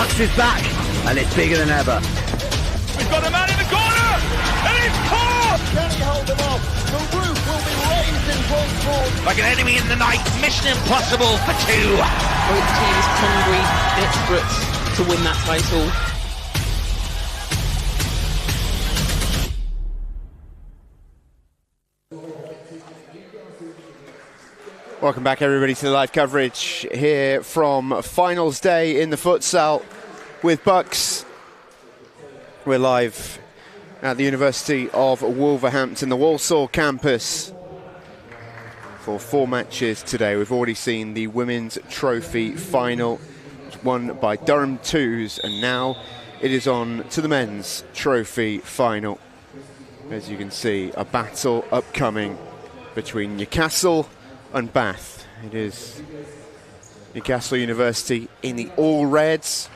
Bucks is back, and it's bigger than ever. We've got a man in the corner, and it's caught! Can he hold them off? The roof will be raised in Wolfsburg. Like an enemy in the night, mission impossible for two. Both teams hungry, desperate to win that title. Welcome back, everybody, to the live coverage here from finals day in the futsal with Bucks. We're live at the University of Wolverhampton, the Walsall campus, for 4 matches today. We've already seen the Women's Trophy final, won by Durham Twos, and now it is on to the Men's Trophy final. As you can see, a battle upcoming between Newcastle and Bath. It is Newcastle University in the all reds,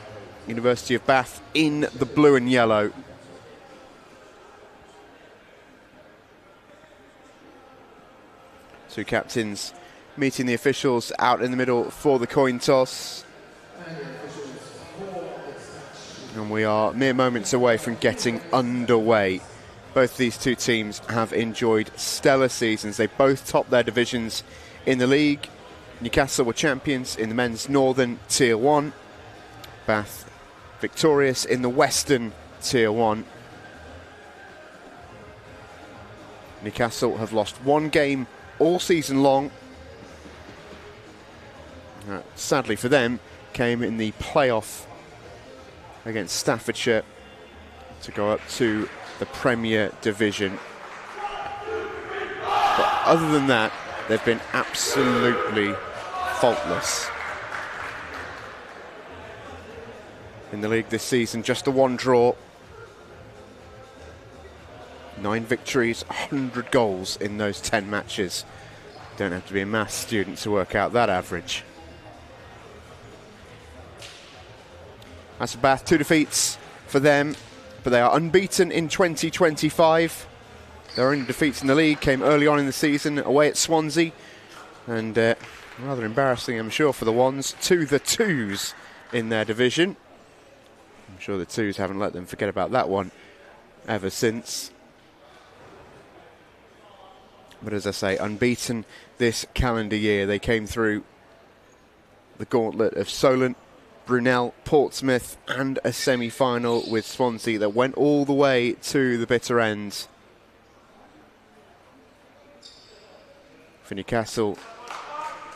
University of Bath in the blue and yellow. Two captains meeting the officials out in the middle for the coin toss. And we are mere moments away from getting underway. Both these two teams have enjoyed stellar seasons. They both topped their divisions in the league. Newcastle were champions in the men's Northern Tier 1. Bath victorious in the Western Tier 1. Newcastle have lost 1 game all season long. Sadly for them, came in the playoff against Staffordshire to go up to the Premier Division. But other than that, they've been absolutely faultless in the league this season. Just the 1 draw, 9 victories, 100 goals in those 10 matches. Don't have to be a maths student to work out that average. As for Bath, 2 defeats for them, but they are unbeaten in 2025. Their only defeats in the league came early on in the season away at Swansea, and rather embarrassing, I'm sure, for the ones, to the Twos in their division. I'm sure the Twos haven't let them forget about that one ever since. But as I say, unbeaten this calendar year. They came through the gauntlet of Solent, Brunel, Portsmouth, and a semi-final with Swansea that went all the way to the bitter end. For Newcastle,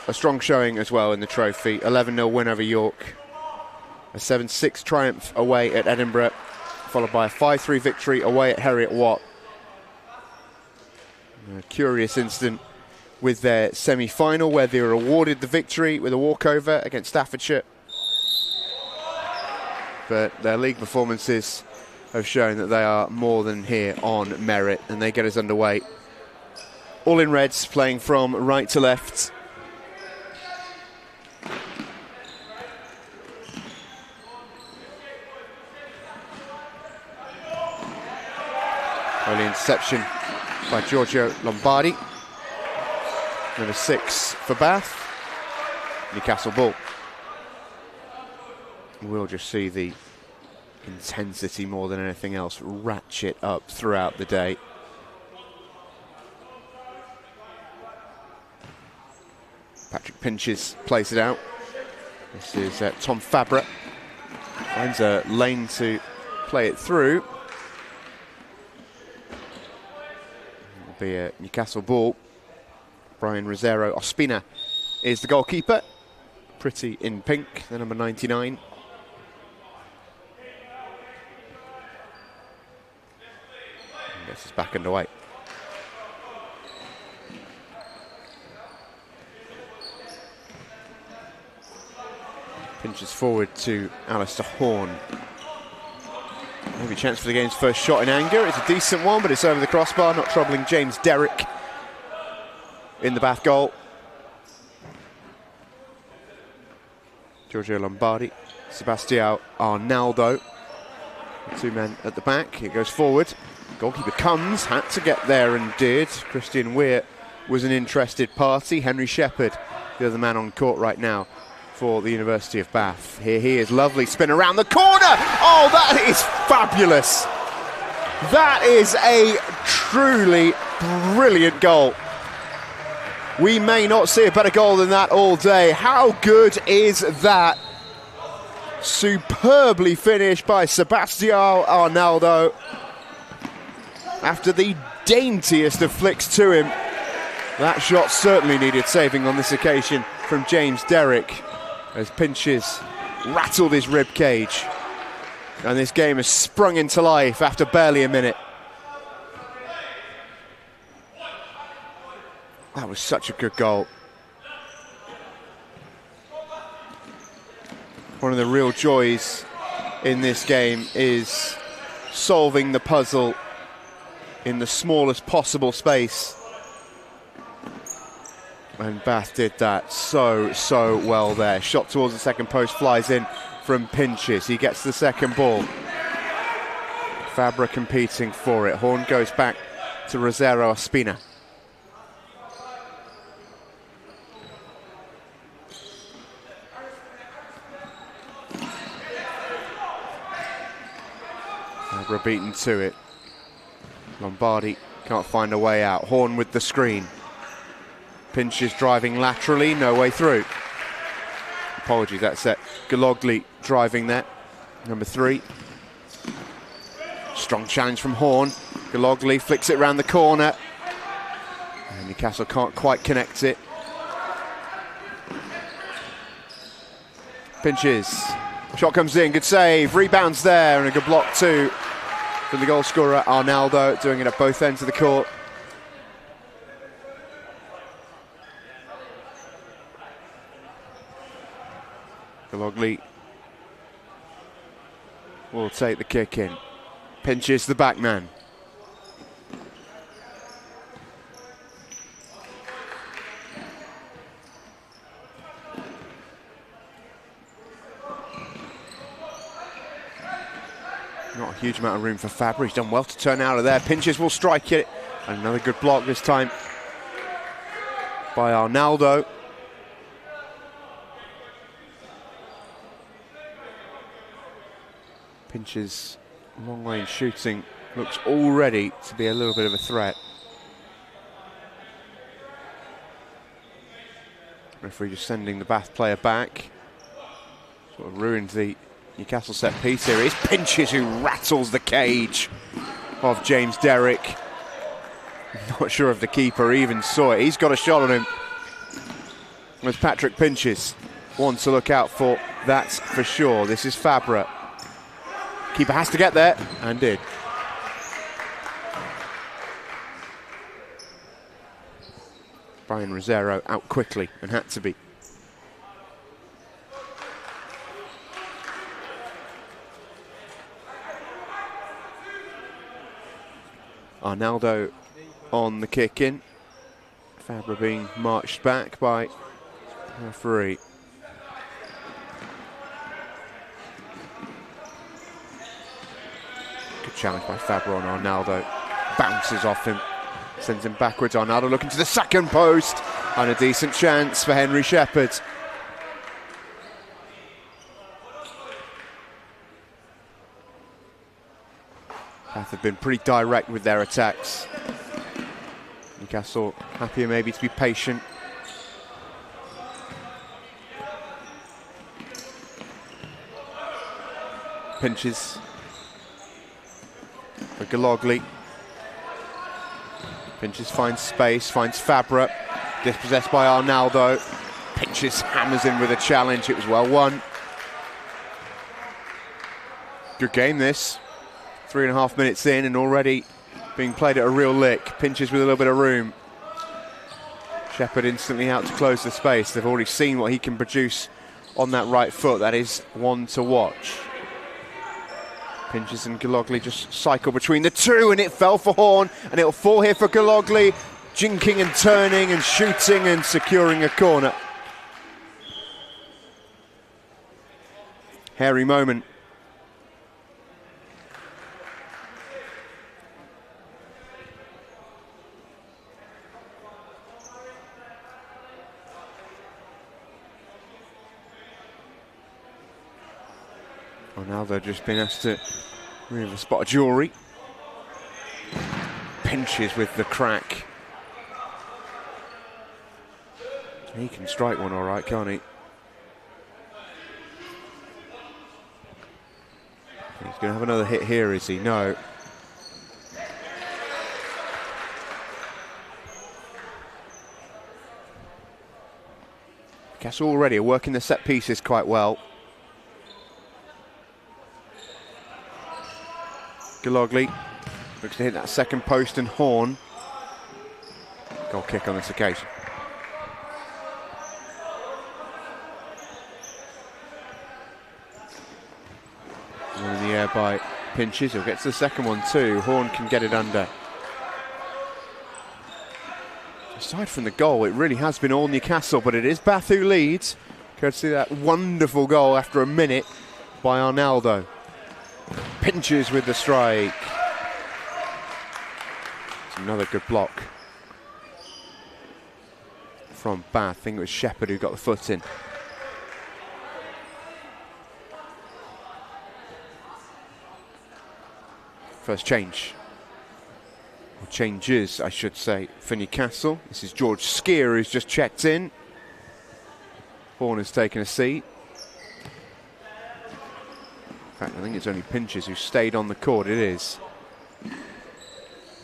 a strong showing as well in the trophy. 11-0 win over York. A 7-6 triumph away at Edinburgh, followed by a 5-3 victory away at Heriot-Watt. A curious incident with their semi-final where they were awarded the victory with a walkover against Staffordshire. But their league performances have shown that they are more than here on merit, and they get us underway. All in reds, playing from right to left. Early interception by Giorgio Lombardi. Number 6 for Bath. Newcastle ball. We'll just see the intensity more than anything else ratchet up throughout the day. Patrick Pinches plays it out. This is Tom Fabra. Finds a lane to play it through. It'll be a Newcastle ball. Brian Rosero Ospina is the goalkeeper. Pretty in pink, the number 99. And this is back underway. Pinches forward to Alistair Horn. Maybe a chance for the game's first shot in anger. It's a decent one, but it's over the crossbar, not troubling James Derrick in the Bath goal. Giorgio Lombardi, Sebastião Arnaldo. The 2 men at the back. It goes forward. Goalkeeper comes, had to get there and did. Christian Weir was an interested party. Henry Shepherd, the other man on court right now for the University of Bath. Here he is, lovely spin around the corner. Oh, that is fabulous. That is a truly brilliant goal. We may not see a better goal than that all day. How good is that? Superbly finished by Sebastião Arnaldo. After the daintiest of flicks to him, that shot certainly needed saving on this occasion from James Derrick, as Pinches rattled his rib cage. And this game has sprung into life after barely a minute. That was such a good goal. One of the real joys in this game is solving the puzzle in the smallest possible space. And Bath did that so well there. Shot towards the second post, flies in from Pinches. He gets the second ball. Fabra competing for it. Horn goes back to Rosero Ospina. Fabra beaten to it. Lombardi can't find a way out. Horn with the screen. Pinches driving laterally, no way through. Apologies, that's it. Galogli driving there. Number 3. Strong challenge from Horn. Galogli flicks it around the corner. And Newcastle can't quite connect it. Pinches. Shot comes in, good save. Rebounds there, and a good block too from the goal scorer Arnaldo, doing it at both ends of the court. Galogli will take the kick in. Pinches the back man. Not a huge amount of room for Fabra. He's done well to turn out of there. Pinches will strike it. And another good block this time by Arnaldo. Pinches long range shooting looks already to be a little bit of a threat. Referee just sending the Bath player back. Sort of ruined the Newcastle set piece here. It's Pinches who rattles the cage of James Derrick. Not sure if the keeper even saw it. He's got a shot on him. As Patrick Pinches, one to look out for, that's for sure. This is Fabra. Keeper has to get there, and did. Brian Rosero out quickly, and had to be. Arnaldo on the kick in. Fabra being marched back by the referee. Good challenge by Fabra on Arnaldo. Bounces off him, sends him backwards. Arnaldo looking to the second post, and a decent chance for Henry Shepherd. Bath have been pretty direct with their attacks. Newcastle happier maybe to be patient. Pinches for Galogli. Pinches finds space, finds Fabra. Dispossessed by Arnaldo. Pinches hammers in with a challenge. It was well won. Good game this. 3.5 minutes in and already being played at a real lick. Pinches with a little bit of room. Shepherd instantly out to close the space. They've already seen what he can produce on that right foot. That is one to watch. Pinches and Galogli just cycle between the two, and it fell for Horn, and it'll fall here for Galogli, jinking and turning and shooting and securing a corner. Hairy moment. Ronaldo just been asked to remove a spot of jewellery. Pinches with the crack. He can strike one all right, can't he? He's going to have another hit here, is he? No. Newcastle already are working the set pieces quite well. Galogli looks to hit that second post and Horn. Goal kick on this occasion. One in the air by Pinches. He'll get to the second one too. Horn can get it under. Aside from the goal, it really has been all Newcastle, but it is Bath who leads, courtesy of that wonderful goal after a minute by Arnaldo. Pinches with the strike. It's another good block from Bath. I think it was Shepherd who got the foot in. First change. Or changes, I should say, for Newcastle. This is George Skeer who's just checked in. Horn has taken a seat. In fact, I think it's only Pinches who stayed on the court. It is.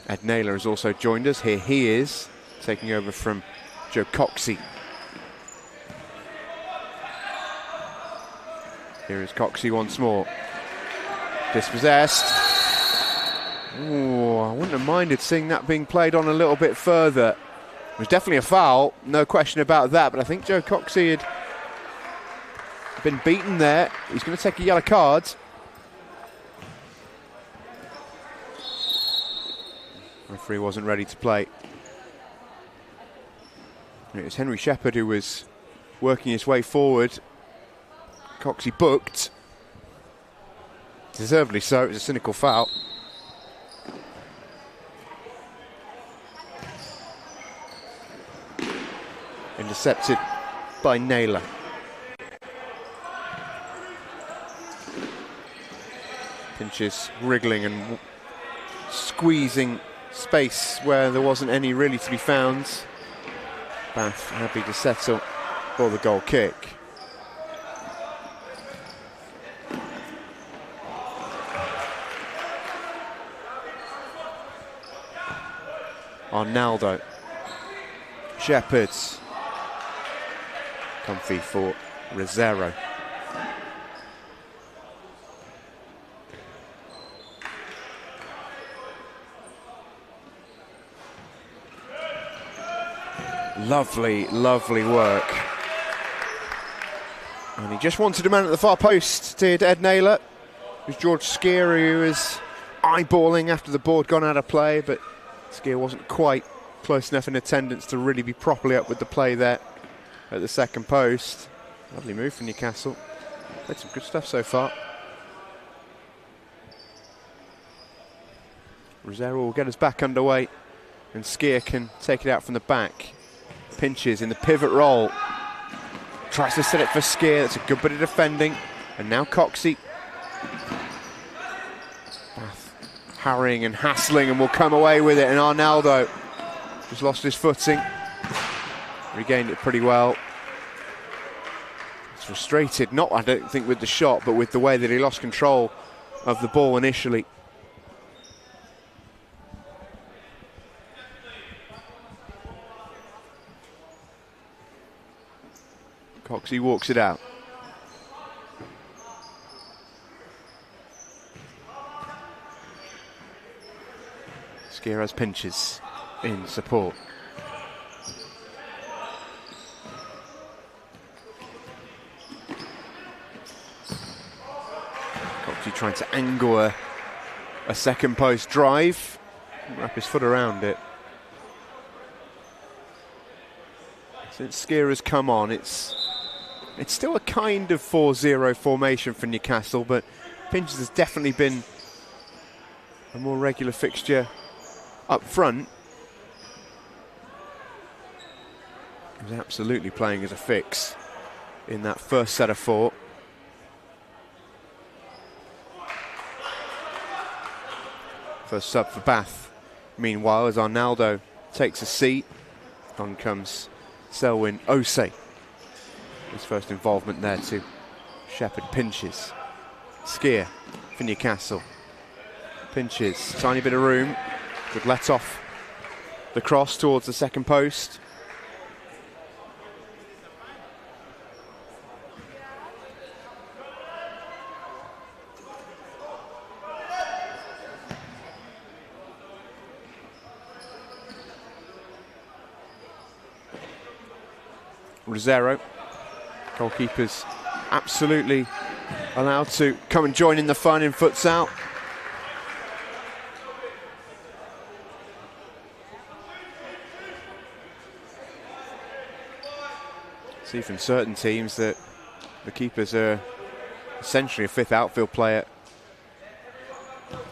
Ed Naylor has also joined us. Here he is, taking over from Joe Coxey. Here is Coxey once more. Dispossessed. Ooh, I wouldn't have minded seeing that being played on a little bit further. It was definitely a foul, no question about that, but I think Joe Coxey had been beaten there. He's going to take a yellow card. Referee wasn't ready to play. It was Henry Shepherd who was working his way forward. Coxey booked. Deservedly so, it was a cynical foul. Intercepted by Naylor. Pinches wriggling and squeezing space where there wasn't any really to be found. Bath happy to settle for the goal kick. Arnaldo. Shepherds. Comfy for Rosero. Lovely, lovely work. And he just wanted a man at the far post, did Ed Naylor. It was George Skeer who was eyeballing after the board gone out of play, but Skeer wasn't quite close enough in attendance to really be properly up with the play there at the second post. Lovely move from Newcastle. Played some good stuff so far. Rosero will get us back underway, and Skeer can take it out from the back. Pinches in the pivot role. Tries to set it for Skeer. That's a good bit of defending. And now Coxey. Bath harrying and hassling and will come away with it. And Arnaldo just lost his footing. Regained it pretty well. It's frustrated, not I don't think with the shot, but with the way that he lost control of the ball initially. Coxey walks it out. Skeer has Pinches in support. Coxey trying to angle a second post drive. Wrap his foot around it. Since Skeer has come on, it's still a kind of 4-0 formation for Newcastle, but Pinches has definitely been a more regular fixture up front. He was absolutely playing as a fix in that first set of four. First sub for Bath. Meanwhile, as Arnaldo takes a seat, on comes Selwyn Osei. His first involvement there too. Shepherd pinches. Skier for Newcastle. Pinches, tiny bit of room. Could let off the cross towards the second post. Rosero, goalkeepers absolutely allowed to come and join in the fun in futsal. See from certain teams that the keepers are essentially a fifth outfield player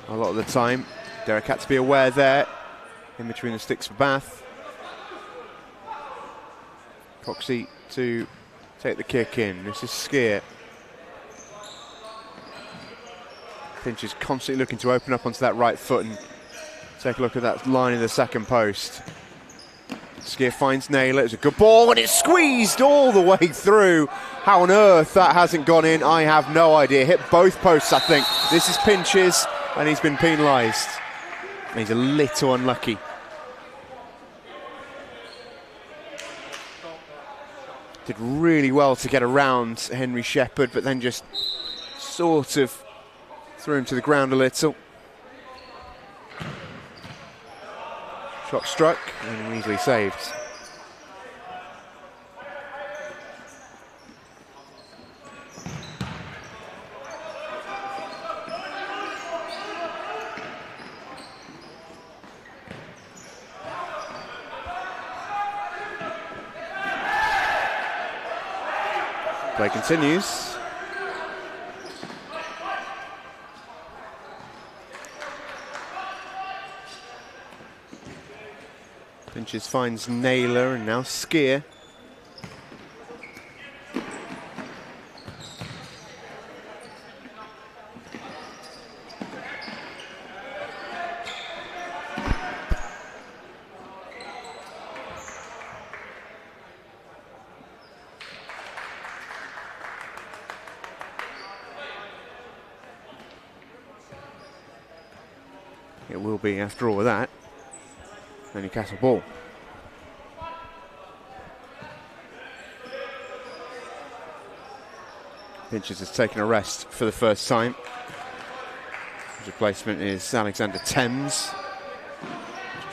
a lot of the time. Derek had to be aware there, in between the sticks for Bath. Coxey to take the kick in. This is Skier. Finch is constantly looking to open up onto that right foot and take a look at that line in the second post. Skier finds Naylor. It's a good ball and it's squeezed all the way through. How on earth that hasn't gone in, I have no idea. Hit both posts, I think. This is Pinches and he's been penalised. He's a little unlucky. Did really well to get around Henry Shepherd, but then just sort of threw him to the ground a little. Shot struck and easily saved. Play continues. Pinches finds Naylor and now Skier. It will be, after all of that, the Newcastle ball. Pinches has taken a rest for the first time. His replacement is Alexander Thames.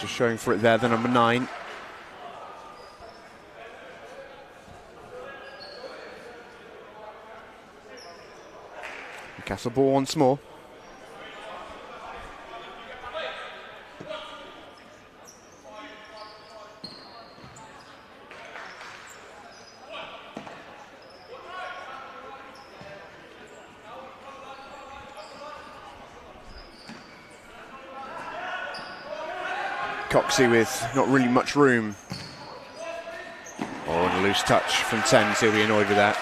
Just showing for it there, the number 9. Newcastle ball once more. Coxey with not really much room. Oh, and a loose touch from Thames. He'll be annoyed with that.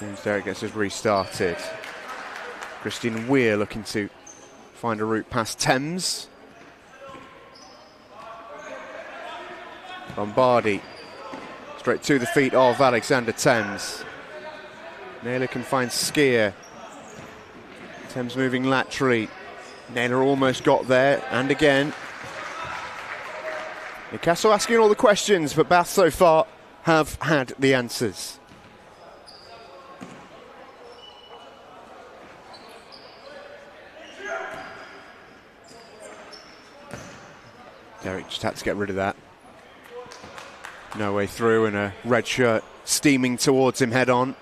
James Derrick gets us restarted. Christian Weir looking to find a route past Thames. Lombardi. Straight to the feet of Alexander Thames. Naylor can find Skier. Thames moving laterally. Naylor almost got there, and again. Newcastle asking all the questions, but Bath so far have had the answers. Derek just had to get rid of that. No way through, and a red shirt steaming towards him head on.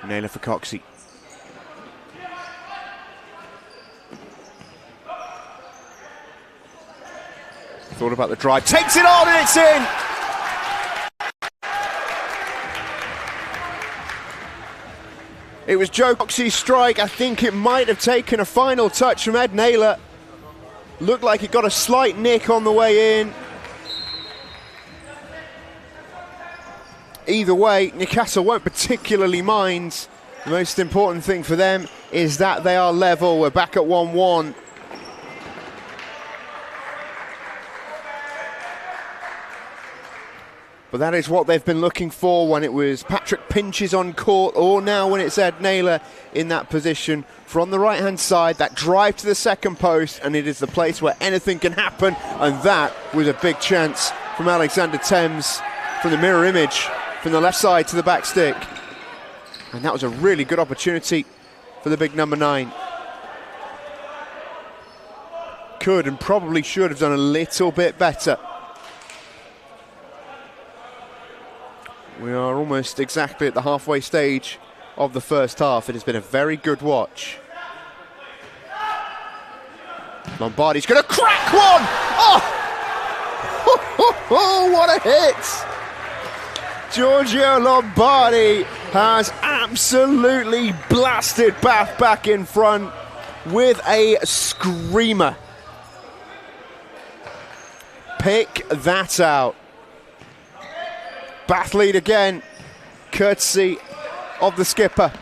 Naylor for Coxey. Thought about the drive, takes it on and it's in! It was Joe Coxey's strike. I think it might have taken a final touch from Ed Naylor. Looked like it got a slight nick on the way in. Either way, Newcastle won't particularly mind. The most important thing for them is that they are level. We're back at 1-1. But that is what they've been looking for when it was Patrick Pinches on court, or now when it's Ed Naylor in that position. From the right-hand side, that drive to the second post, and it is the place where anything can happen. And that was a big chance from Alexander Thames from the mirror image, from the left side to the back stick. And that was a really good opportunity for the big number 9. Could and probably should have done a little bit better. We are almost exactly at the halfway stage of the first half. It has been a very good watch. Lombardi's going to crack one! Oh, what a hit! Giorgio Lombardi has absolutely blasted Bath back in front with a screamer. Pick that out. Bath lead again, courtesy of the skipper.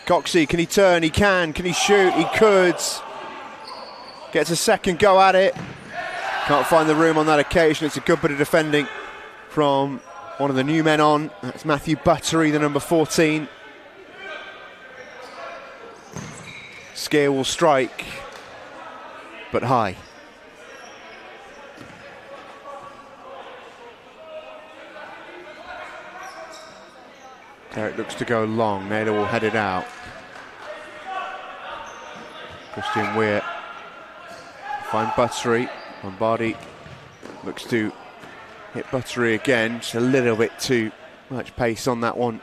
Coxey, can he turn? He can. Can he shoot? He could. Gets a second go at it. Can't find the room on that occasion. It's a good bit of defending from one of the new men on. That's Matthew Buttery, the number 14. Skier will strike, but high. Derek looks to go long. Naylor will head it out. Christian Weir find Buttery. Lombardi looks to hit Buttery again. Just a little bit too much pace on that one.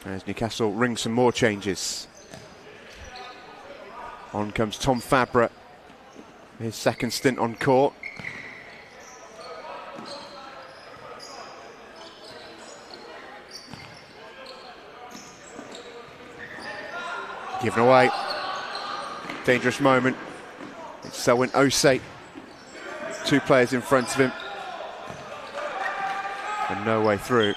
As Newcastle ring some more changes. On comes Tom Fabra. His second stint on court. Given away. Dangerous moment. It's Selwyn Osei. 2 players in front of him. And no way through.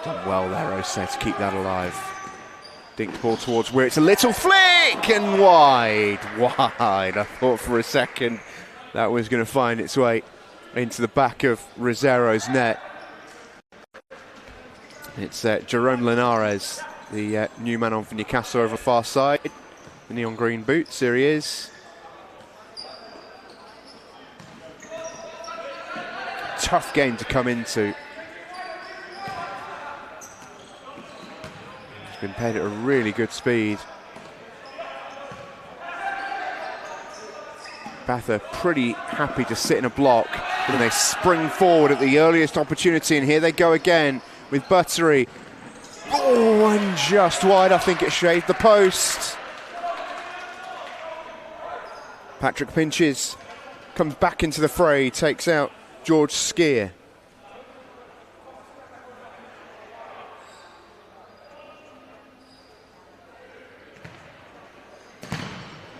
Done well there, Osei, to keep that alive. Dinked ball towards where it's a little flick and wide. I thought for a second that was going to find its way into the back of Rosero's net. It's Jerome Linares, the new man on for Newcastle over the far side. The neon green boots, here he is. Tough game to come into. He's been played at a really good speed. Bath are pretty happy to sit in a block when they spring forward at the earliest opportunity, and here they go again with Buttery. Oh, and just wide. I think it shaved the post. Patrick Pinches comes back into the fray, takes out George Skier.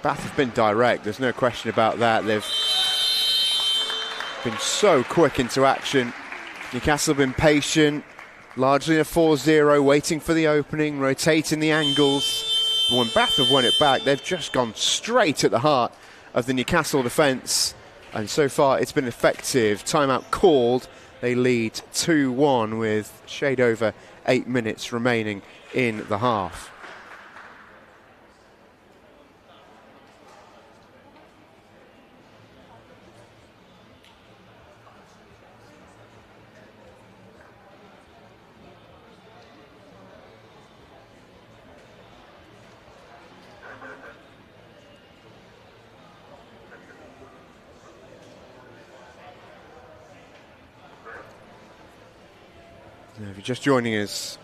Bath have been direct, there's no question about that. They've been so quick into action. Newcastle have been patient, largely in a 4-0, waiting for the opening, rotating the angles. But when Bath have won it back, they've just gone straight at the heart of the Newcastle defence. And so far, it's been effective. Timeout called. They lead 2-1 with shade over 8 minutes remaining in the half. If you're just joining us,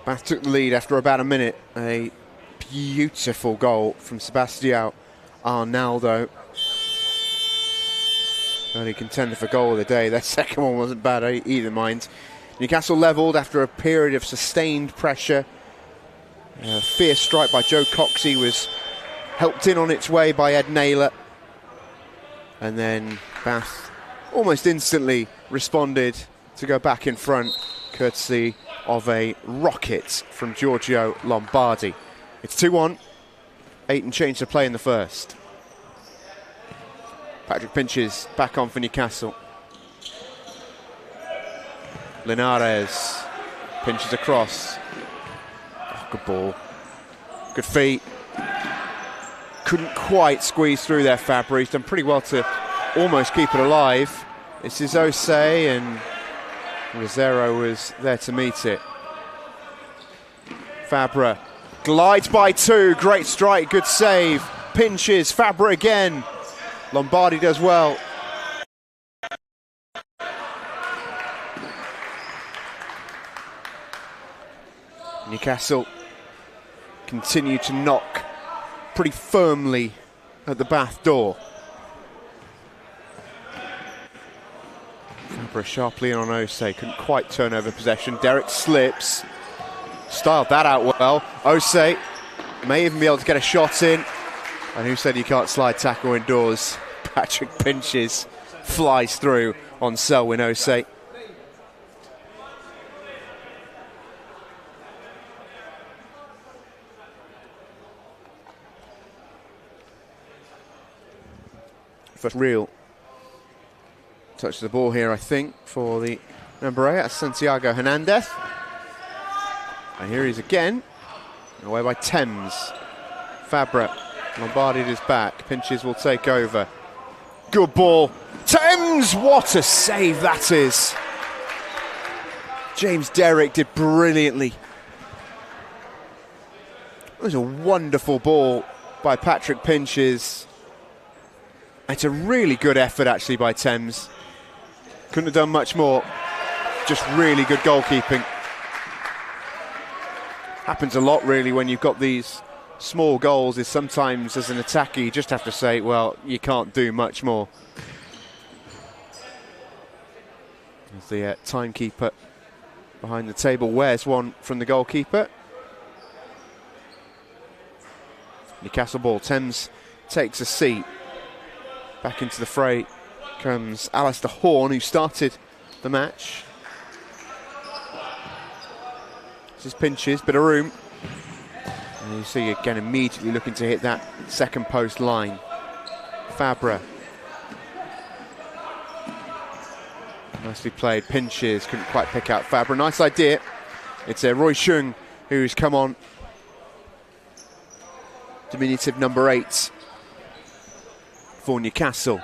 Bath took the lead after about a minute. A beautiful goal from Sebastião Arnaldo. Early contender for goal of the day. Their second one wasn't bad either, mind. Newcastle levelled after a period of sustained pressure. A fierce strike by Joe Coxey was helped in on its way by Ed Naylor. And then Bath almost instantly responded to go back in front, courtesy of a rocket from Giorgio Lombardi. It's 2-1, 8 and change to play in the first. Patrick Pinches back on for Newcastle. Linares pinches across. Oh, good ball. Good feet. Couldn't quite squeeze through there, Fabra. He's done pretty well to almost keep it alive. This is Osei, and Rosero was there to meet it. Fabra glides by two. Great strike, good save. Pinches, Fabra again. Lombardi does well. Newcastle continue to knock pretty firmly at the Bath door. Fabra sharply in on Osei, couldn't quite turn over possession. Derek slips, styled that out well. Osei may even be able to get a shot in. And who said you can't slide tackle indoors? Patrick Pinches flies through on Selwyn Osei. First real touch of the ball here, I think, for the number 8, that's Santiago Hernandez. And here he is again, away by Thames. Fabra, Lombardi is back, Pinches will take over. Good ball, Thames, what a save that is. James Derrick did brilliantly. It was a wonderful ball by Patrick Pinches. It's a really good effort actually by Thames. Couldn't have done much more. Just really good goalkeeping. Happens a lot really when you've got these small goals, is sometimes as an attacker you just have to say, well, you can't do much more. As the timekeeper behind the table wears one from the goalkeeper. Newcastle ball, Thames takes a seat. Back into the fray comes Alistair Horn, who started the match. This is Pinches, bit of room. And you see again immediately looking to hit that second post line. Fabra. Nicely played, Pinches, couldn't quite pick out Fabra. Nice idea. It's Roy Chung who's come on. Diminutive number 8. For Newcastle.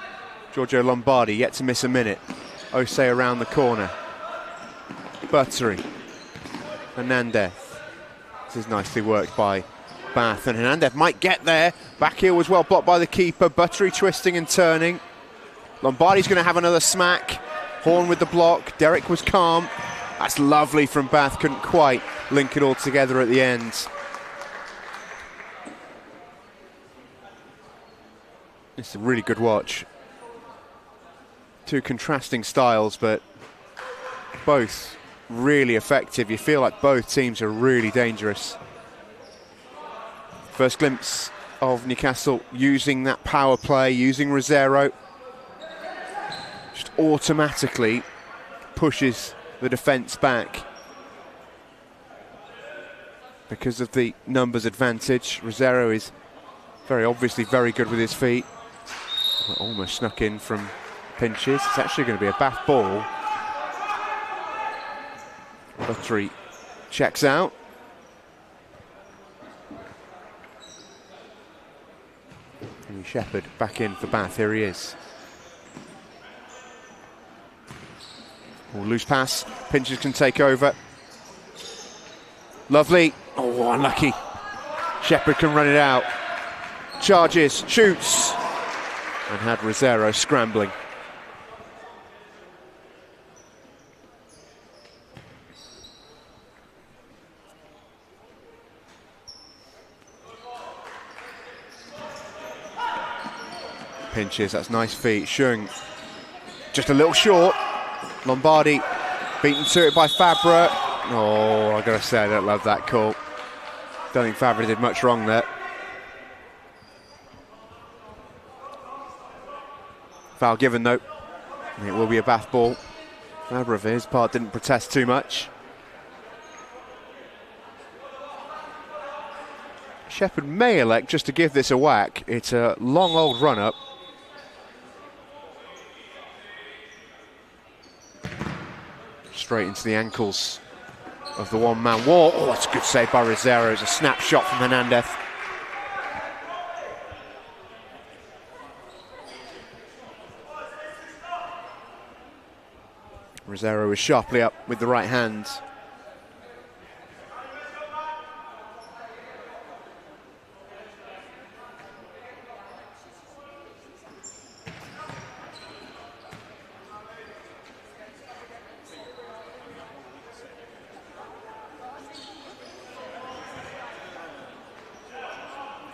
Giorgio Lombardi yet to miss a minute. Osei around the corner. Buttery. Hernandez. This is nicely worked by Bath, and Hernandez might get there. Back heel was well blocked by the keeper. Buttery twisting and turning. Lombardi's going to have another smack. Horn with the block. Derek was calm. That's lovely from Bath. Couldn't quite link it all together at the end. It's a really good watch. Two contrasting styles, but both really effective. You feel like both teams are really dangerous. First glimpse of Newcastle using that power play, using Rosero. Just automatically pushes the defence back. Because of the numbers advantage, Rosero is very obviously very good with his feet. Almost snuck in from Pinches. It's actually going to be a Bath ball. Buttery checks out. And Shepherd back in for Bath. Here he is. Oh, loose pass. Pinches can take over. Lovely. Oh, unlucky. Shepherd can run it out. Charges, shoots. And had Rosero scrambling. Pinches, that's nice feet. Shung just a little short. Lombardi beaten to it by Fabra. Oh, I gotta say, I don't love that call. Don't think Fabra did much wrong there. Foul given though. It will be a bath ball. Fabra, for his part, didn't protest too much. Shepherd may elect just to give this a whack. It's a long old run-up. Straight into the ankles of the one-man wall. Oh, that's a good save by Rosero. It's a snapshot from Hernandez. Rosero was sharply up with the right hand.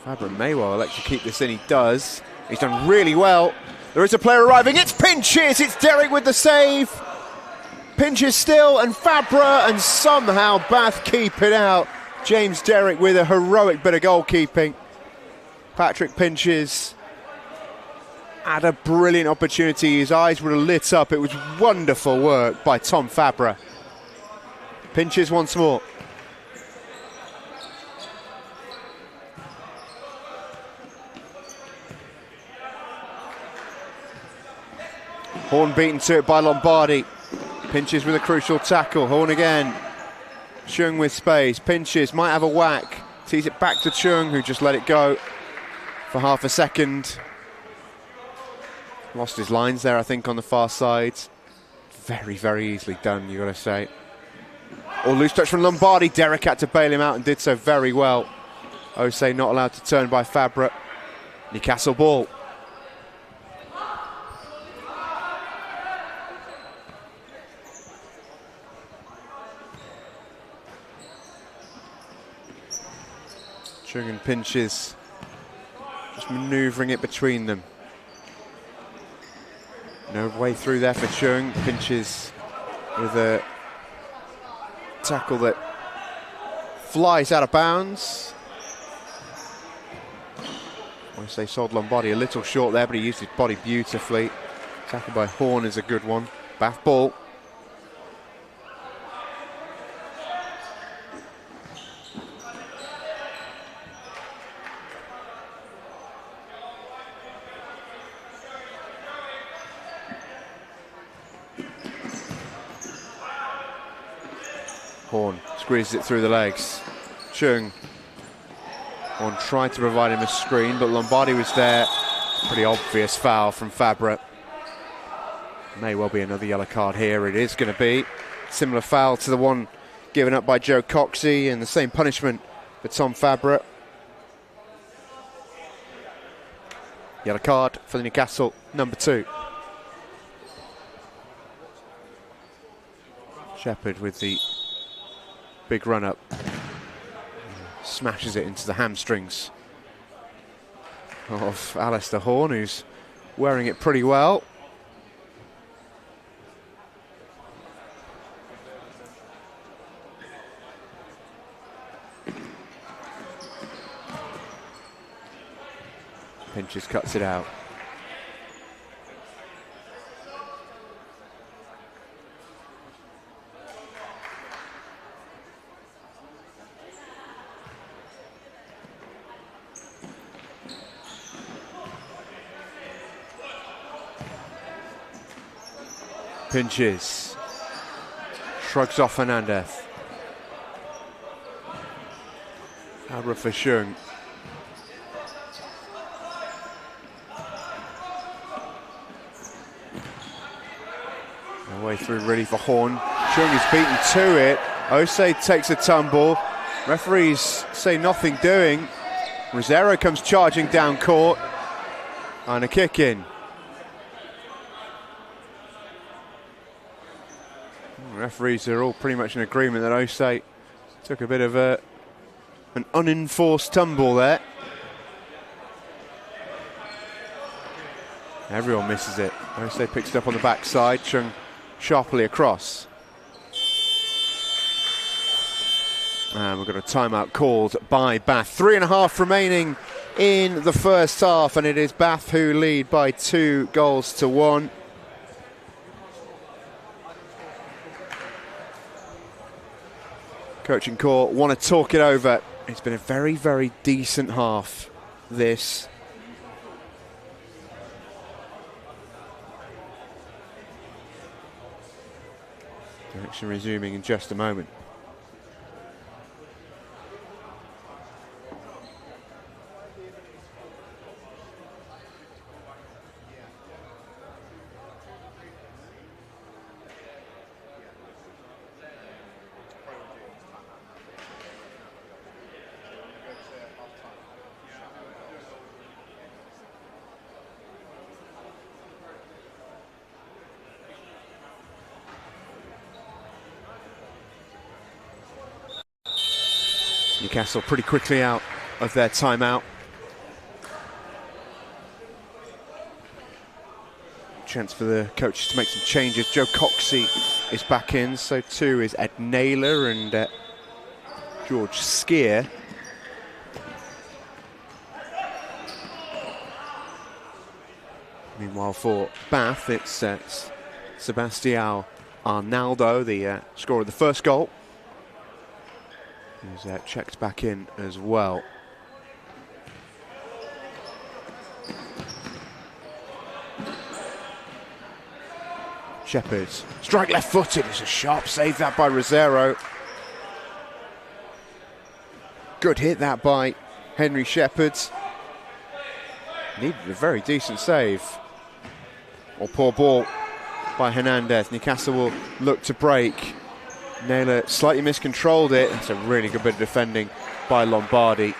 Fabra may well elect to keep this in. He does. He's done really well. There is a player arriving. It's Pinches. It's Derek with the save. Pinches still, and Fabra, and somehow Bath keep it out. James Derrick with a heroic bit of goalkeeping. Patrick Pinches had a brilliant opportunity. His eyes would have lit up. It was wonderful work by Tom Fabra. Pinches once more. Horn beaten to it by Lombardi. Pinches with a crucial tackle. Horn again. Chung with space. Pinches might have a whack. Tees it back to Chung, who just let it go for half a second. Lost his lines there, I think, on the far side. Very, very easily done, you got to say. Or loose touch from Lombardi. Derek had to bail him out and did so very well. Osei not allowed to turn by Fabra. Newcastle ball. Chung and Pinches just manoeuvring it between them. No way through there for Chung. Pinches with a tackle that flies out of bounds. I say sold Lombardi a little short there, but he used his body beautifully. Tackle by Horn is a good one. Bath ball. Horn squeezes it through the legs. Chung. Horn tried to provide him a screen, but Lombardi was there. Pretty obvious foul from Fabra. May well be another yellow card here. It is going to be. Similar foul to the one given up by Joe Coxey, and the same punishment for Tom Fabra. Yellow card for the Newcastle, number 2. Shepherd with the big run up. Smashes it into the hamstrings of Alistair Horn, who's wearing it pretty well. Pinches cuts it out. Pinches. Shrugs off Hernandez. Fabra for Chung. No way through ready for Horn. Chung is beaten to it. Osei takes a tumble. Referees say nothing doing. Rosero comes charging down court. And a kick in. Referees are all pretty much in agreement that Osei took a bit of an unenforced tumble there. Everyone misses it. They picks it up on the backside, Chung sharply across. And we've got a timeout called by Bath. 3.5 remaining in the first half, and it is Bath who lead by 2-1. Coaching corps want to talk it over. It's been a very, very decent half, this. Action resuming in just a moment. Newcastle pretty quickly out of their timeout. Chance for the coaches to make some changes. Joe Coxey is back in, so too is Ed Naylor and George Skier. Meanwhile for Bath, it's Sebastião Arnaldo, the scorer of the first goal. He's checked back in as well. Shepherds, strike left-footed. It's a sharp save that by Rosero. Good hit that by Henry Shepherds. Needed a very decent save. Or poor ball by Hernandez. Newcastle will look to break. Naylor slightly miscontrolled it. That's a really good bit of defending by Lombardi.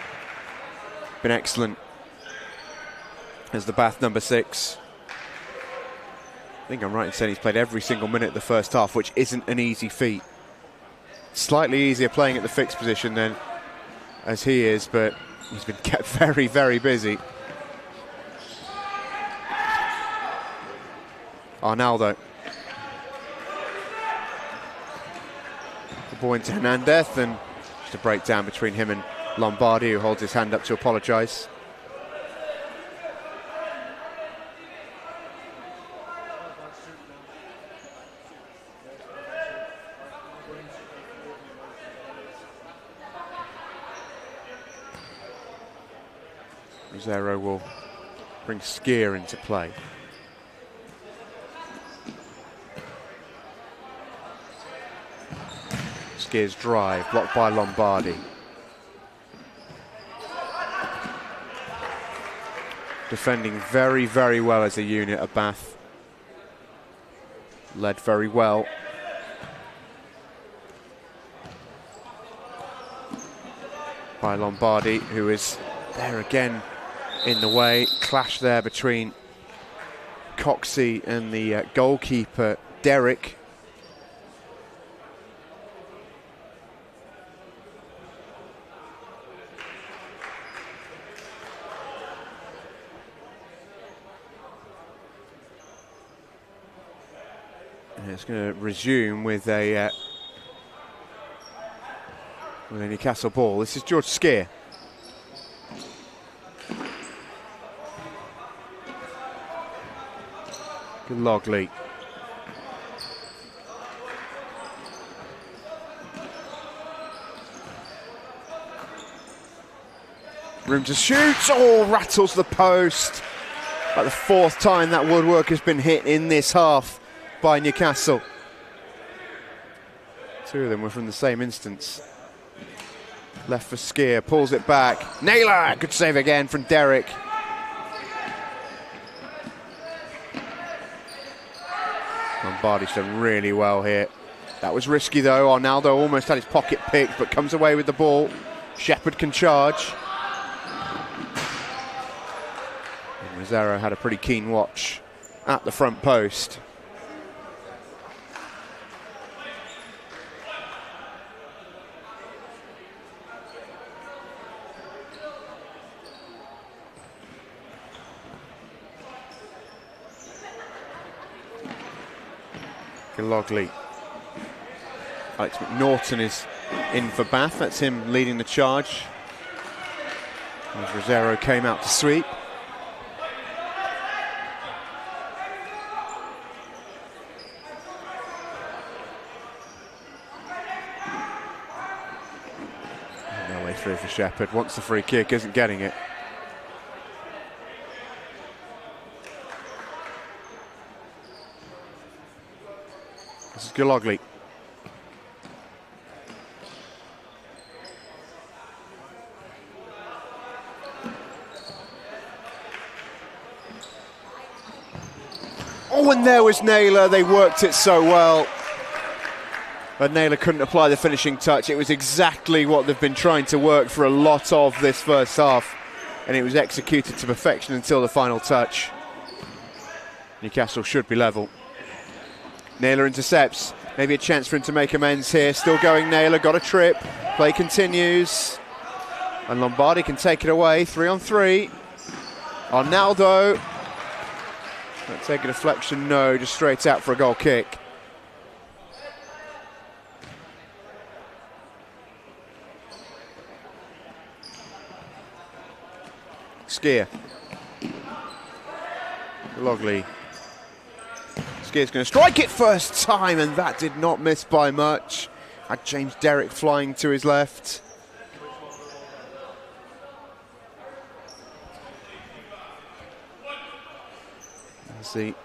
Been excellent as the Bath number 6. I think I'm right in saying he's played every single minute of the first half, which isn't an easy feat. Slightly easier playing at the fixed position than as he is, but he's been kept very, very busy. Arnaldo. Ball into Hernandez, and just a breakdown between him and Lombardi, who holds his hand up to apologise. Rosero will bring Skier into play. Skier's drive, blocked by Lombardi. Defending very, very well as a unit of Bath. Led very well. By Lombardi, who is there again in the way. Clash there between Coxey and the goalkeeper, Derrick. It's going to resume with a Newcastle ball. This is George Skier. Good Logley. Room to shoot. Oh, rattles the post. About the 4th time that woodwork has been hit in this half by Newcastle. 2 of them were from the same instance. Left for Skier, pulls it back. Naylor, good save again from Derrick. Lombardi's done really well here. That was risky though. Arnaldo almost had his pocket picked, but comes away with the ball. Shepherd can charge. And Rosero had a pretty keen watch at the front post. Gillogley. Alex McNaughton is in for Bath. That's him leading the charge. As Rosero came out to sweep. No way through for Shepherd. Wants the free kick, isn't getting it. This is Gillogley. Oh, and there was Naylor. They worked it so well. But Naylor couldn't apply the finishing touch. It was exactly what they've been trying to work for a lot of this first half. And it was executed to perfection until the final touch. Newcastle should be level. Naylor intercepts. Maybe a chance for him to make amends here. Still going Naylor, got a trip. Play continues. And Lombardi can take it away. 3-on-3. Arnaldo. Let's take a deflection, no, just straight out for a goal kick. Skier. Gillogley. Skier's going to strike it first time, and that did not miss by much. Had James Derrick flying to his left. The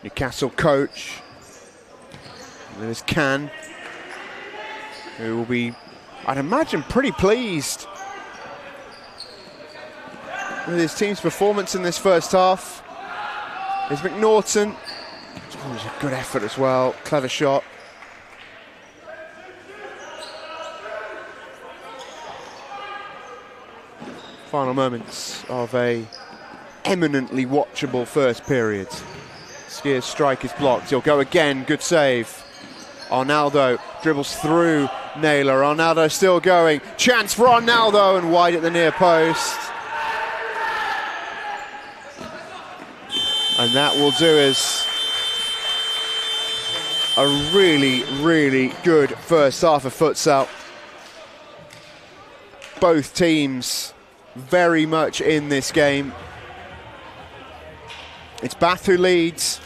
Newcastle coach, Lewis Can, who will be, I'd imagine, pretty pleased with his team's performance in this first half. There's McNaughton. It was a good effort as well, clever shot. Final moments of a eminently watchable first period. Skier's strike is blocked. He'll go again. Good save. Arnaldo dribbles through Naylor. Arnaldo still going. Chance for Arnaldo, and wide at the near post. And that will do us a really, really good first half of futsal. Both teams very much in this game. It's Bath who leads.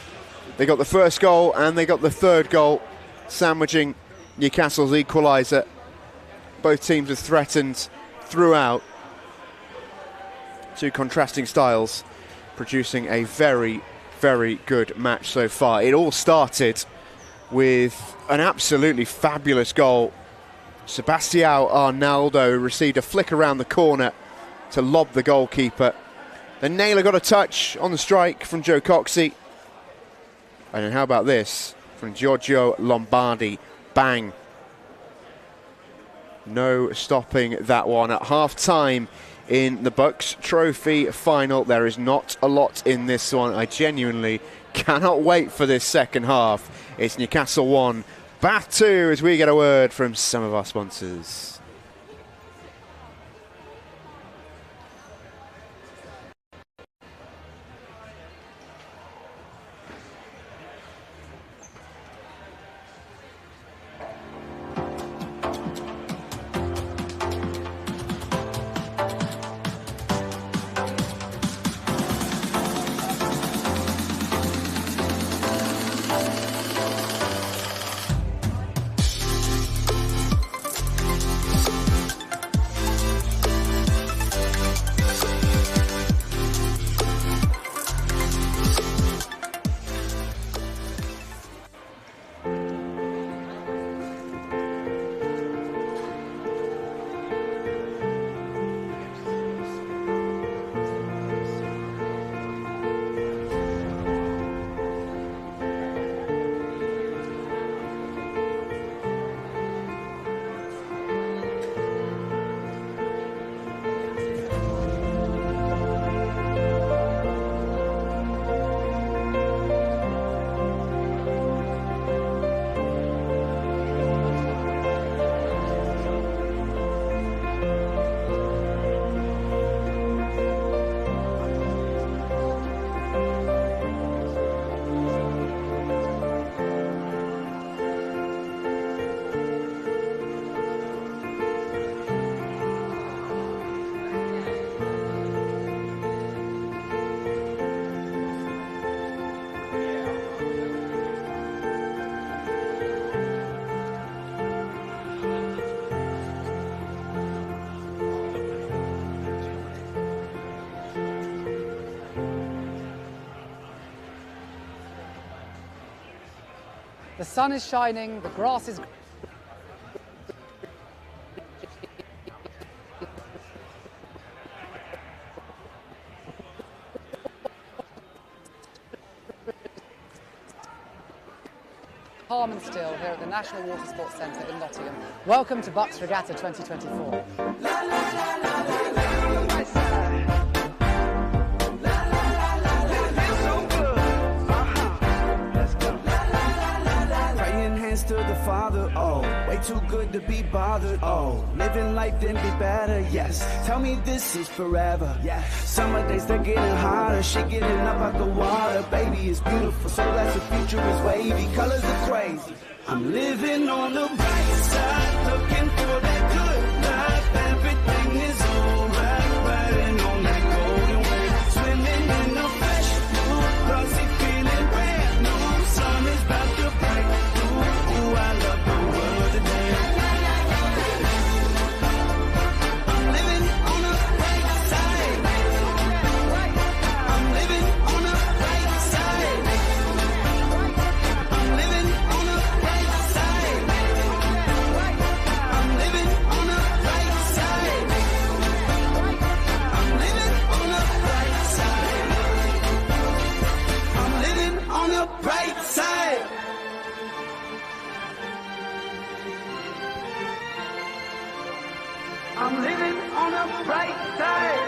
They got the first goal and they got the third goal, sandwiching Newcastle's equaliser. Both teams have threatened throughout. Two contrasting styles, producing a very, very good match so far. It all started with an absolutely fabulous goal. Sebastião Arnaldo received a flick around the corner to lob the goalkeeper. Then Naylor got a touch on the strike from Joe Coxey. And then how about this from Giorgio Lombardi? Bang. No stopping that one. At half-time in the Bucks Trophy final, there is not a lot in this one. I genuinely cannot wait for this second half. It's Newcastle 1, Bath 2, as we get a word from some of our sponsors. The sun is shining, the grass is... calm and still here at the National Water Sports Centre in Nottingham. Welcome to Bucks Regatta 2024. Praying hands to the Father, oh, way too good to be bothered, oh, living life then be better, yes, tell me this is forever, yeah, summer days they're getting hotter, she getting up out the water, baby is beautiful, so that's the future is wavy, colors are crazy, I'm living on the bright side, looking for that good life, everything is alright, riding on that golden wave, swimming in the fresh blue, glossy feeling brand new, sun is about to break through, ooh, I love the world today. I'm living on the bright side, I'm living on the bright side, I'm living on the bright side, I'm living on the bright side, I'm living on the bright side, I'm living on the bright side. I'm living on the bright side.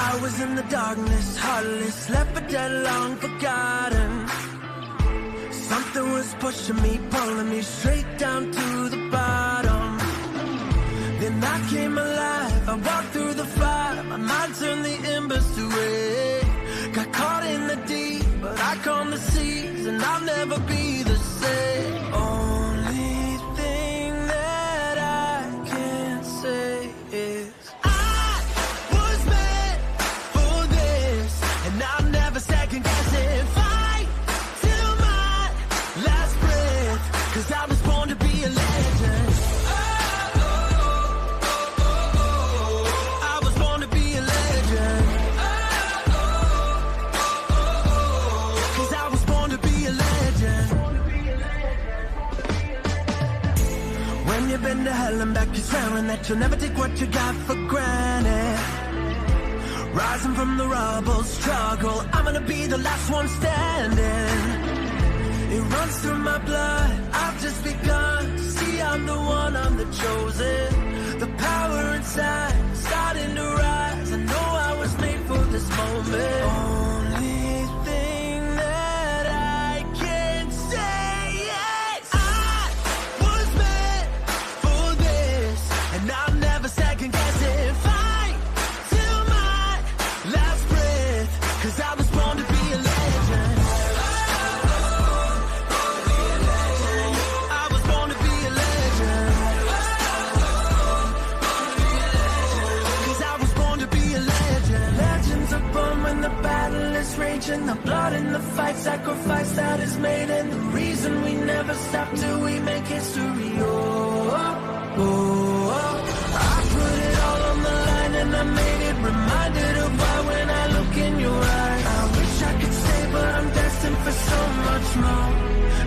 I was in the darkness, heartless, left for dead, long forgotten. Something was pushing me, pulling me straight down to the bottom. Then I came alive, I walked through the fire, my mind turned the embers to red. Got caught in the deep, but I calmed the seas, and I'll never be the same. Only thing that I can say is I'll never second guess it. Fight till my last breath, 'cause I was born to be a legend. I was born to be a legend. 'Cause I was born to be a legend. When you've been to hell and back, you're swearing that you'll never take what you got for granted. Rising from the rubble, struggle, I'm gonna be the last one standing. It runs through my blood, I've just begun to see I'm the one, I'm the chosen. The power inside, starting to rise, I know I was made for this moment. Only thing that I can say is I was meant for this, and I'll never second guess it. Fight till my last breath, 'cause I was born to be a legend. I was born to be a legend. 'Cause I was born to be a legend. Legends are born when the battle is raging, the blood in the fight, sacrifice that is made, and the reason we never stop till we make history. Oh, oh, oh. I put it all on the line and I made it, reminded of why when I look in your eyes. I wish I could stay, but I'm destined for so much more,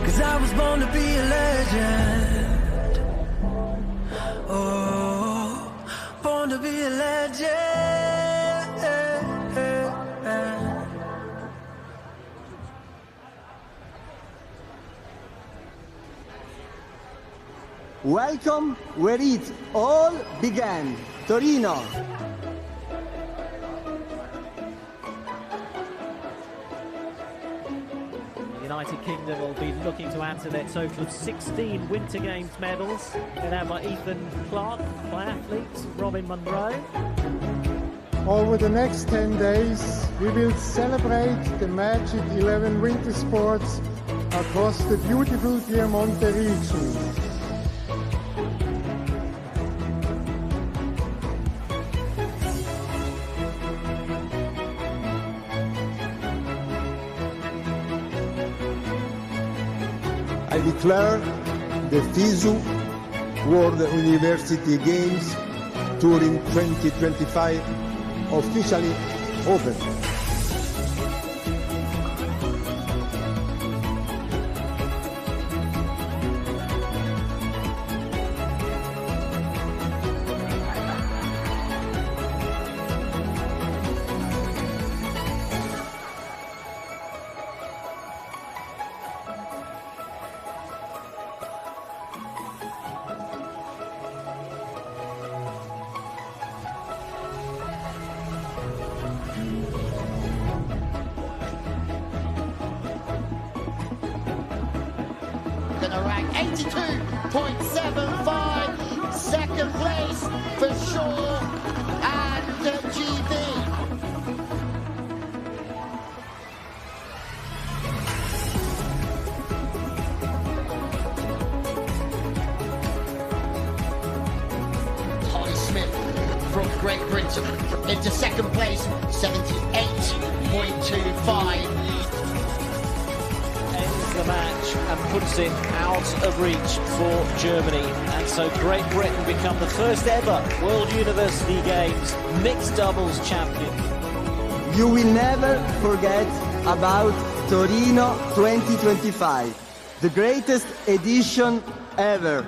'cause I was born to be a legend. Oh, born to be a legend. Welcome where it all began, Torino. The United Kingdom will be looking to add to their total of 16 Winter Games medals, led out by Ethan Clark, by athletes Robin Munro. Over the next 10 days, we will celebrate the Magic 11 winter sports across the beautiful Piemonte region. I declare the FISU World University Games Turin 2025 officially open. Gonna rank 82.75, second place for Shaw and GB. Holly Smith from Great Britain into second place, 78.25. The match and puts it out of reach for Germany, and so Great Britain become the first ever World University Games mixed doubles champion. You will never forget about Torino 2025, the greatest edition ever.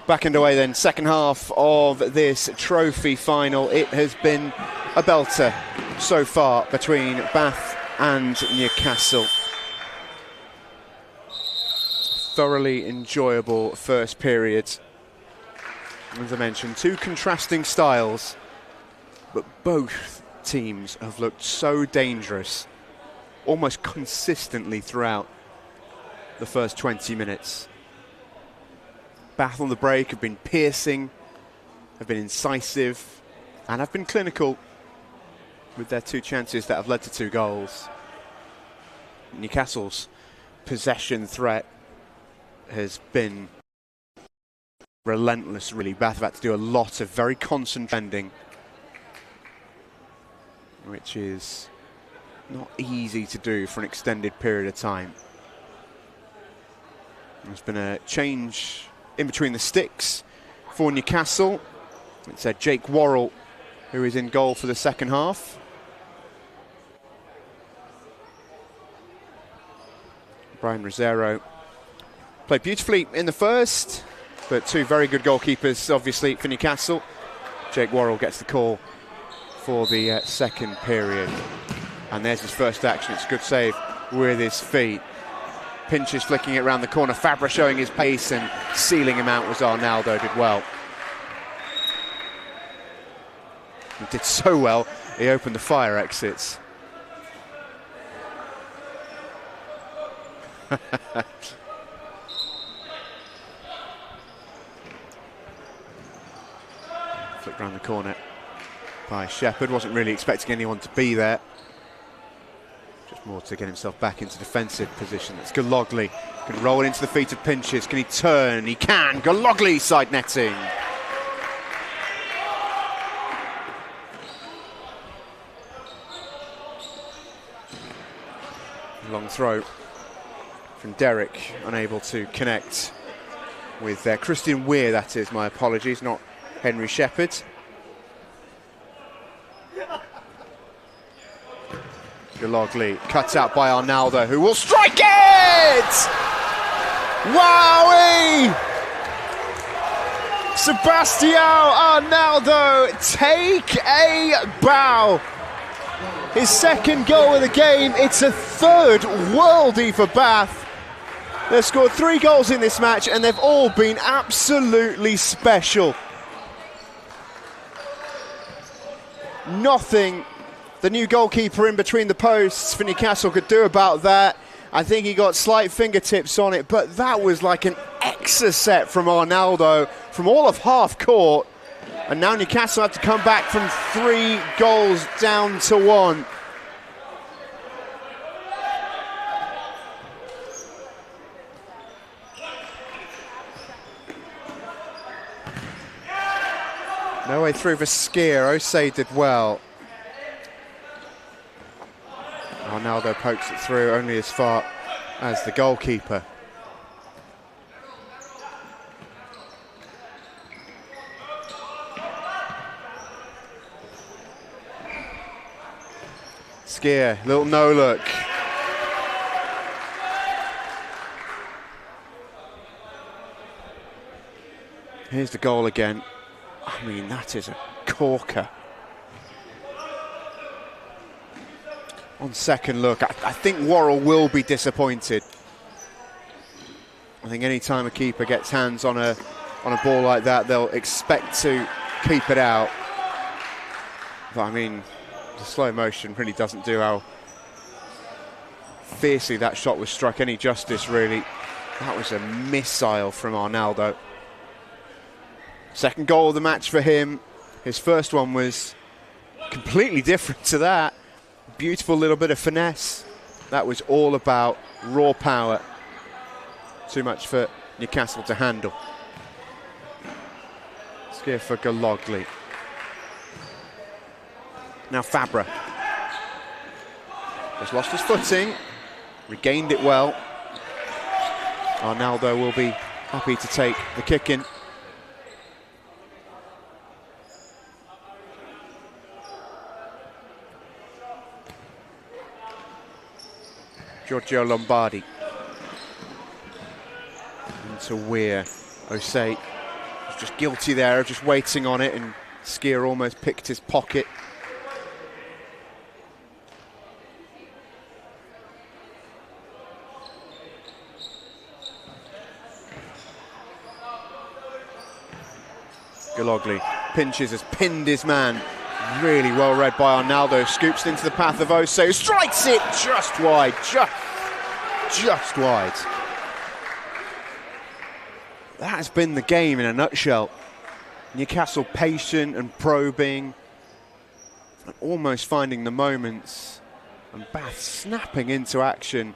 Back underway then, second half of this trophy final. It has been a belter so far between Bath and Newcastle. Thoroughly enjoyable first period. As I mentioned, two contrasting styles, but both teams have looked so dangerous, almost consistently throughout the first 20 minutes. Bath on the break have been piercing, have been incisive, and have been clinical with their 2 chances that have led to 2 goals. Newcastle's possession threat has been relentless, really. Bath have had to do a lot of very concentrating, which is not easy to do for an extended period of time. There's been a change in between the sticks for Newcastle. It's Jake Worrell who is in goal for the second half. Brian Rosero played beautifully in the first, but 2 very good goalkeepers, obviously, for Newcastle. Jake Worrell gets the call for the second period. And there's his first action. It's a good save with his feet. Pinches flicking it around the corner. Fabra showing his pace and sealing him out was Arnaldo, did well. He did so well, he opened the fire exits. Flicked round the corner by Shepherd. Wasn't really expecting anyone to be there. Just more to get himself back into defensive position. It's Gologly. Can roll it into the feet of Pinches. Can he turn? He can. Gologly side netting. Long throw from Derek, unable to connect with Christian Weir, that is, my apologies, not Henry Shepherd. Gologly cut out by Arnaldo, who will strike it! Wowee! Sebastião Arnaldo, take a bow. His second goal of the game. It's a 3rd worldie for Bath. They've scored 3 goals in this match and they've all been absolutely special. Nothing the new goalkeeper in between the posts for Newcastle could do about that. I think he got slight fingertips on it, but that was like an exocet from Arnaldo from all of half court. And now Newcastle have to come back from 3 goals down to 1. No way through for Skier. Osei did well. Arnaldo pokes it through only as far as the goalkeeper. Skier, little no look. Here's the goal again. I mean, that is a corker. On second look, I think Worrell will be disappointed. I think any time a keeper gets hands on a ball like that, they'll expect to keep it out. But I mean, the slow motion really doesn't do how fiercely that shot was struck any justice, really. That was a missile from Arnaldo. Second goal of the match for him. His first one was completely different to that. Beautiful little bit of finesse. That was all about raw power. Too much for Newcastle to handle. Skier for Gologly. Now Fabra. Has lost his footing. Regained it well. Arnaldo will be happy to take the kick in. Giorgio Lombardi. Into Weir. Osei was just guilty there of just waiting on it, and Skier almost picked his pocket. Gologly. Pinches has pinned his man Really well read by Arnaldo, scoops into the path of Ose, strikes it just wide, just wide. That has been the game in a nutshell. Newcastle patient and probing, and almost finding the moments, and Bath snapping into action.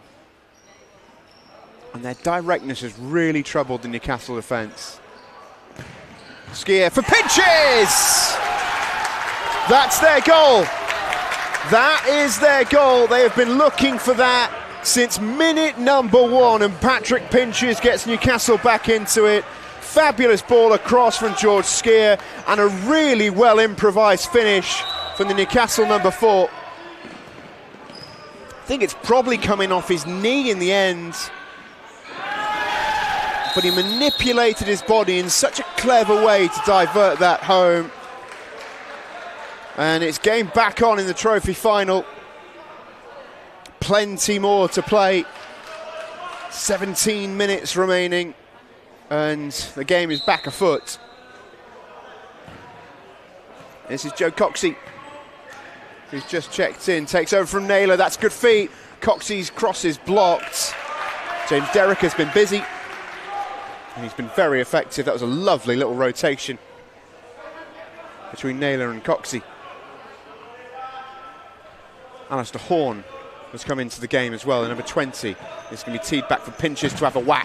And their directness has really troubled the Newcastle defence. Skier for Pinches! That's their goal. That is their goal. They have been looking for that since minute number 1, and Patrick Pinches gets Newcastle back into it. Fabulous ball across from George Skier, and a really well improvised finish from the Newcastle number 4. I think it's probably coming off his knee in the end, but he manipulated his body in such a clever way to divert that home. And it's game back on in the trophy final. Plenty more to play. 17 minutes remaining, and the game is back afoot. This is Joe Coxey, who's just checked in, takes over from Naylor. That's good feet. Coxey's cross is blocked. James Derrick has been busy, and he's been very effective. That was a lovely little rotation between Naylor and Coxey. Alistair Horn has come into the game as well, number 20. It's going to be teed back for Pinches to have a whack.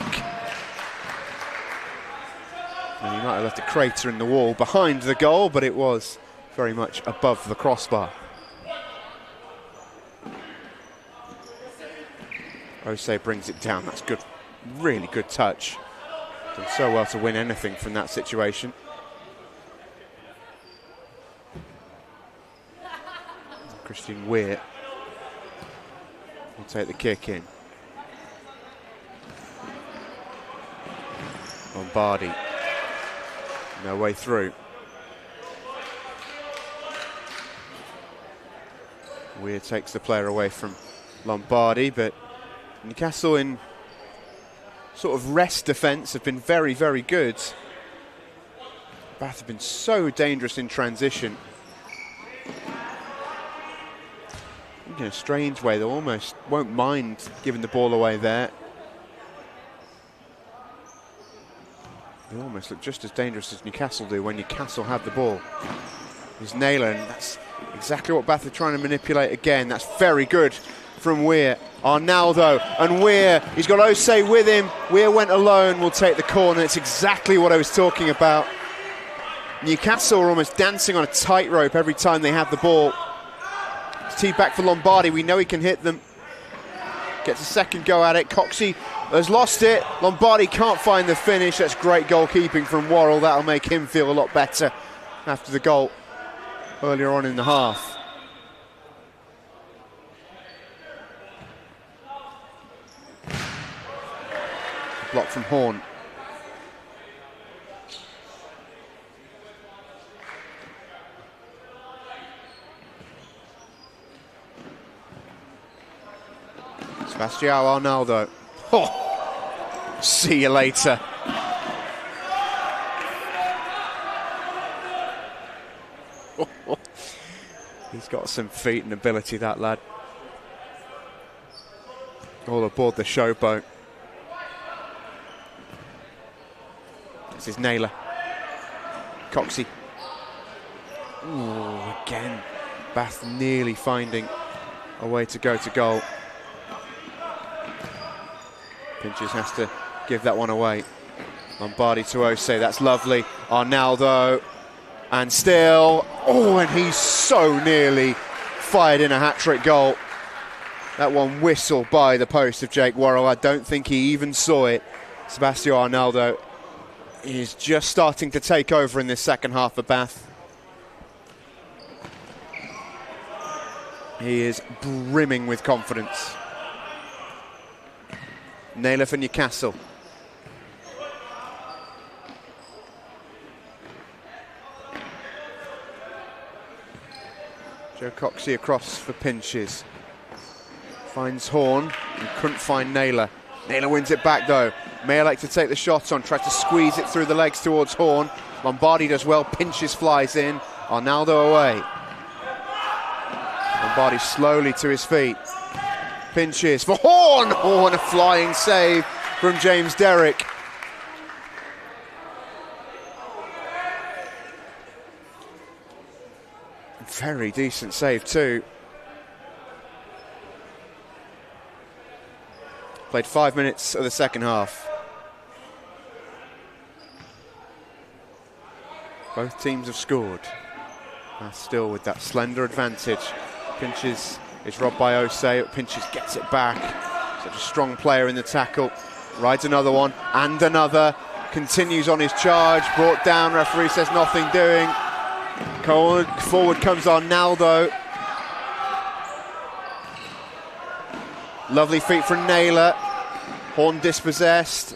And he might have left a crater in the wall behind the goal, but it was very much above the crossbar. Ose brings it down. That's good, really good touch. Done so well to win anything from that situation. Christian Weir will take the kick in. Lombardi, no way through. Weir takes the player away from Lombardi, but Newcastle in sort of rest defence have been very, very good. Bath have been so dangerous in transition. In a strange way, they almost won't mind giving the ball away there. They almost look just as dangerous as Newcastle do when Newcastle have the ball. There's Naylor, and that's exactly what Bath are trying to manipulate again. That's very good from Weir. Arnaldo, and Weir, he's got Ose with him. Weir went alone, will take the corner. It's exactly what I was talking about. Newcastle are almost dancing on a tightrope every time they have the ball. Tee back for Lombardi, we know he can hit them. Gets a second go at it. Coxey has lost it. Lombardi can't find the finish. That's great goalkeeping from Worrell. That'll make him feel a lot better after the goal earlier on in the half. Block from Horn. Sebastião Arnaldo. Oh, see you later. He's got some feet and ability, that lad. All aboard the showboat. This is Naylor. Coxey. Ooh, again. Bath nearly finding a way to go to goal. Pinches has to give that one away. Lombardi to Ose, that's lovely. Arnaldo, and still, oh, and he's so nearly fired in a hat-trick goal. That one whistled by the post of Jake Worrell. I don't think he even saw it. Sebastião Arnaldo is just starting to take over in this second half of Bath. He is brimming with confidence. Naylor for Newcastle. Joe Coxey across for Pinches. Finds Horn and couldn't find Naylor. Naylor wins it back though. Mayerlek to take the shot on, tries to squeeze it through the legs towards Horn. Lombardi does well, Pinches flies in. Arnaldo away. Lombardi slowly to his feet. Pinches for Horn. Horn, a flying save from James Derrick. Very decent save too. Played 5 minutes of the second half. Both teams have scored. Still with that slender advantage. Pinches is robbed by Osei, but Pinches gets it back. Such a strong player in the tackle. Rides another one, and another. Continues on his charge, brought down, referee says nothing doing. Forward comes Arnaldo. Lovely feet from Naylor. Horn dispossessed.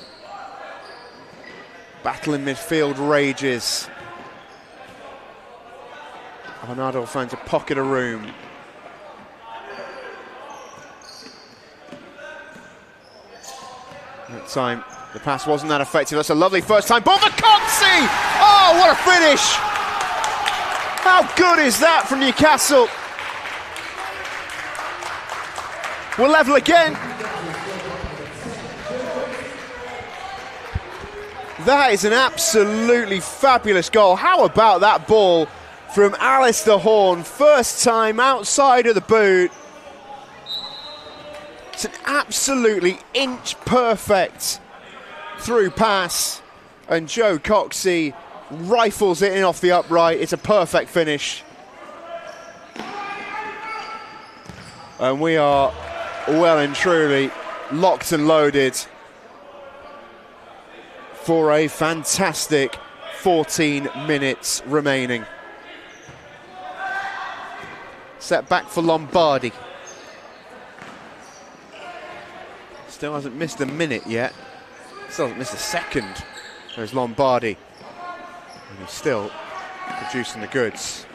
Battle in midfield rages. Arnaldo finds a pocket of room. That time, the pass wasn't that effective. That's a lovely first time ball for Coxey! Oh, what a finish! How good is that from Newcastle? We're level again. That is an absolutely fabulous goal. How about that ball from Alistair Horn? First time outside of the boot. It's an absolutely inch-perfect through pass. And Joe Coxey rifles it in off the upright. It's a perfect finish. And we are well and truly locked and loaded for a fantastic 14 minutes remaining. Set back for Lombardi. Still hasn't missed a minute yet. Still hasn't missed a second. There's Lombardi. And he's still producing the goods.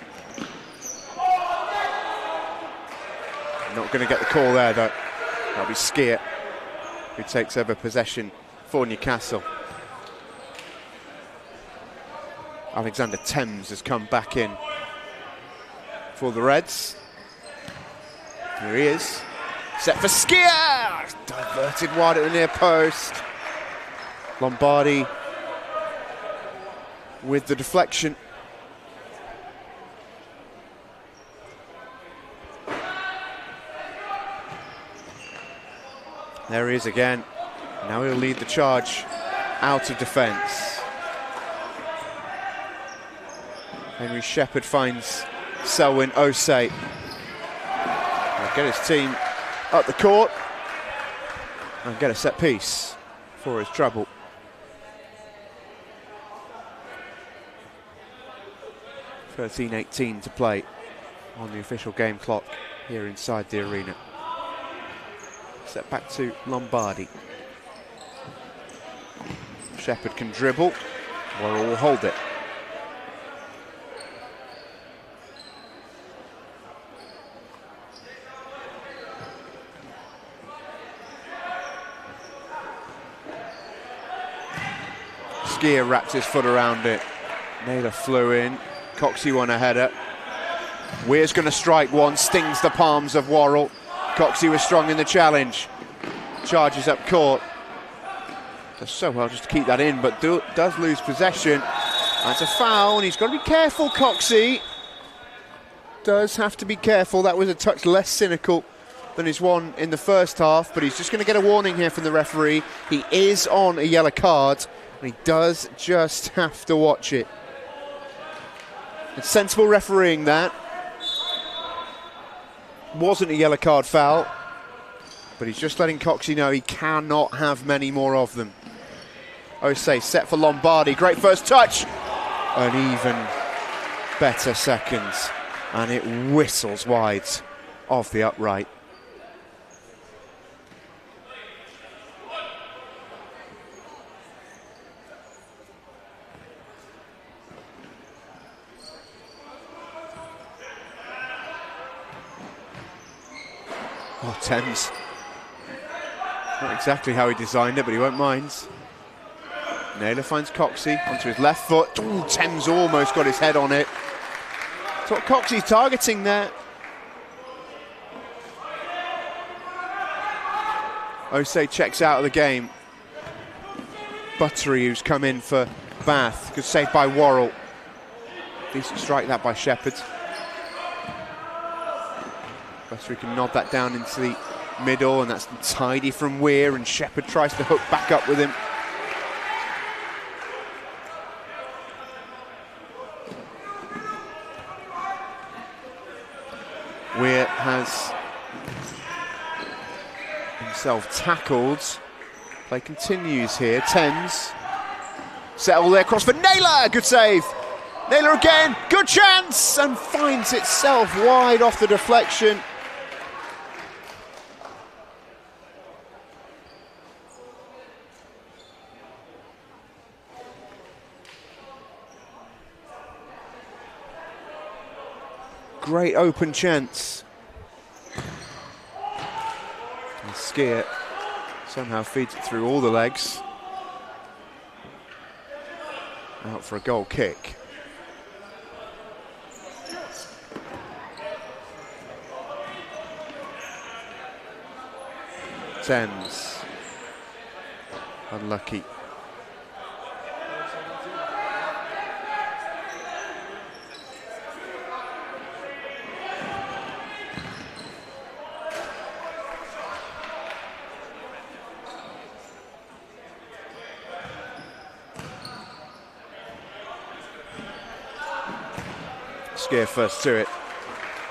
Not going to get the call there though. That'll be Skier who takes over possession for Newcastle. Alexander Thames has come back in for the Reds. Here he is. Set for Skier! Diverted wide at the near post. Lombardi with the deflection. There he is again. Now he'll lead the charge out of defence. Henry Shepherd finds Selwyn Osei. He'll get his team up the court and get a set piece for his trouble. .18 to play on the official game clock here inside the arena. Set back to Lombardi. Shepherd can dribble. Worrell will hold it. Skier wraps his foot around it. Naylor flew in. Coxey won a header. Weir's going to strike one, stings the palms of Worrell. Coxey was strong in the challenge. Charges up court. Does so well just to keep that in, but does lose possession. That's a foul, and he's got to be careful, Coxey. Does have to be careful. That was a touch less cynical than his one in the first half, but he's just going to get a warning here from the referee. He is on a yellow card, and he does just have to watch it. It's sensible refereeing that. Wasn't a yellow card foul, but he's just letting Coxey know he cannot have many more of them. Osei set for Lombardi. Great first touch. An even better second. And it whistles wide of the upright. Oh, Thames. Not exactly how he designed it, but he won't mind. Naylor finds Coxey onto his left foot. Ooh, Thames almost got his head on it. That's what Coxey's targeting there. Osei checks out of the game. Buttery, who's come in for Bath. Good save by Worrell. Decent strike that by Shepherd. Buttery can nod that down into the middle, and that's tidy from Weir, and Shepherd tries to hook back up with him. Weir has himself tackled. Play continues here. Tens. Settle there, cross for Naylor. Good save. Naylor again. Good chance. And finds itself wide off the deflection. Great open chance. And Skier somehow feeds it through all the legs. Out for a goal kick. Tens. Unlucky. Skier first to it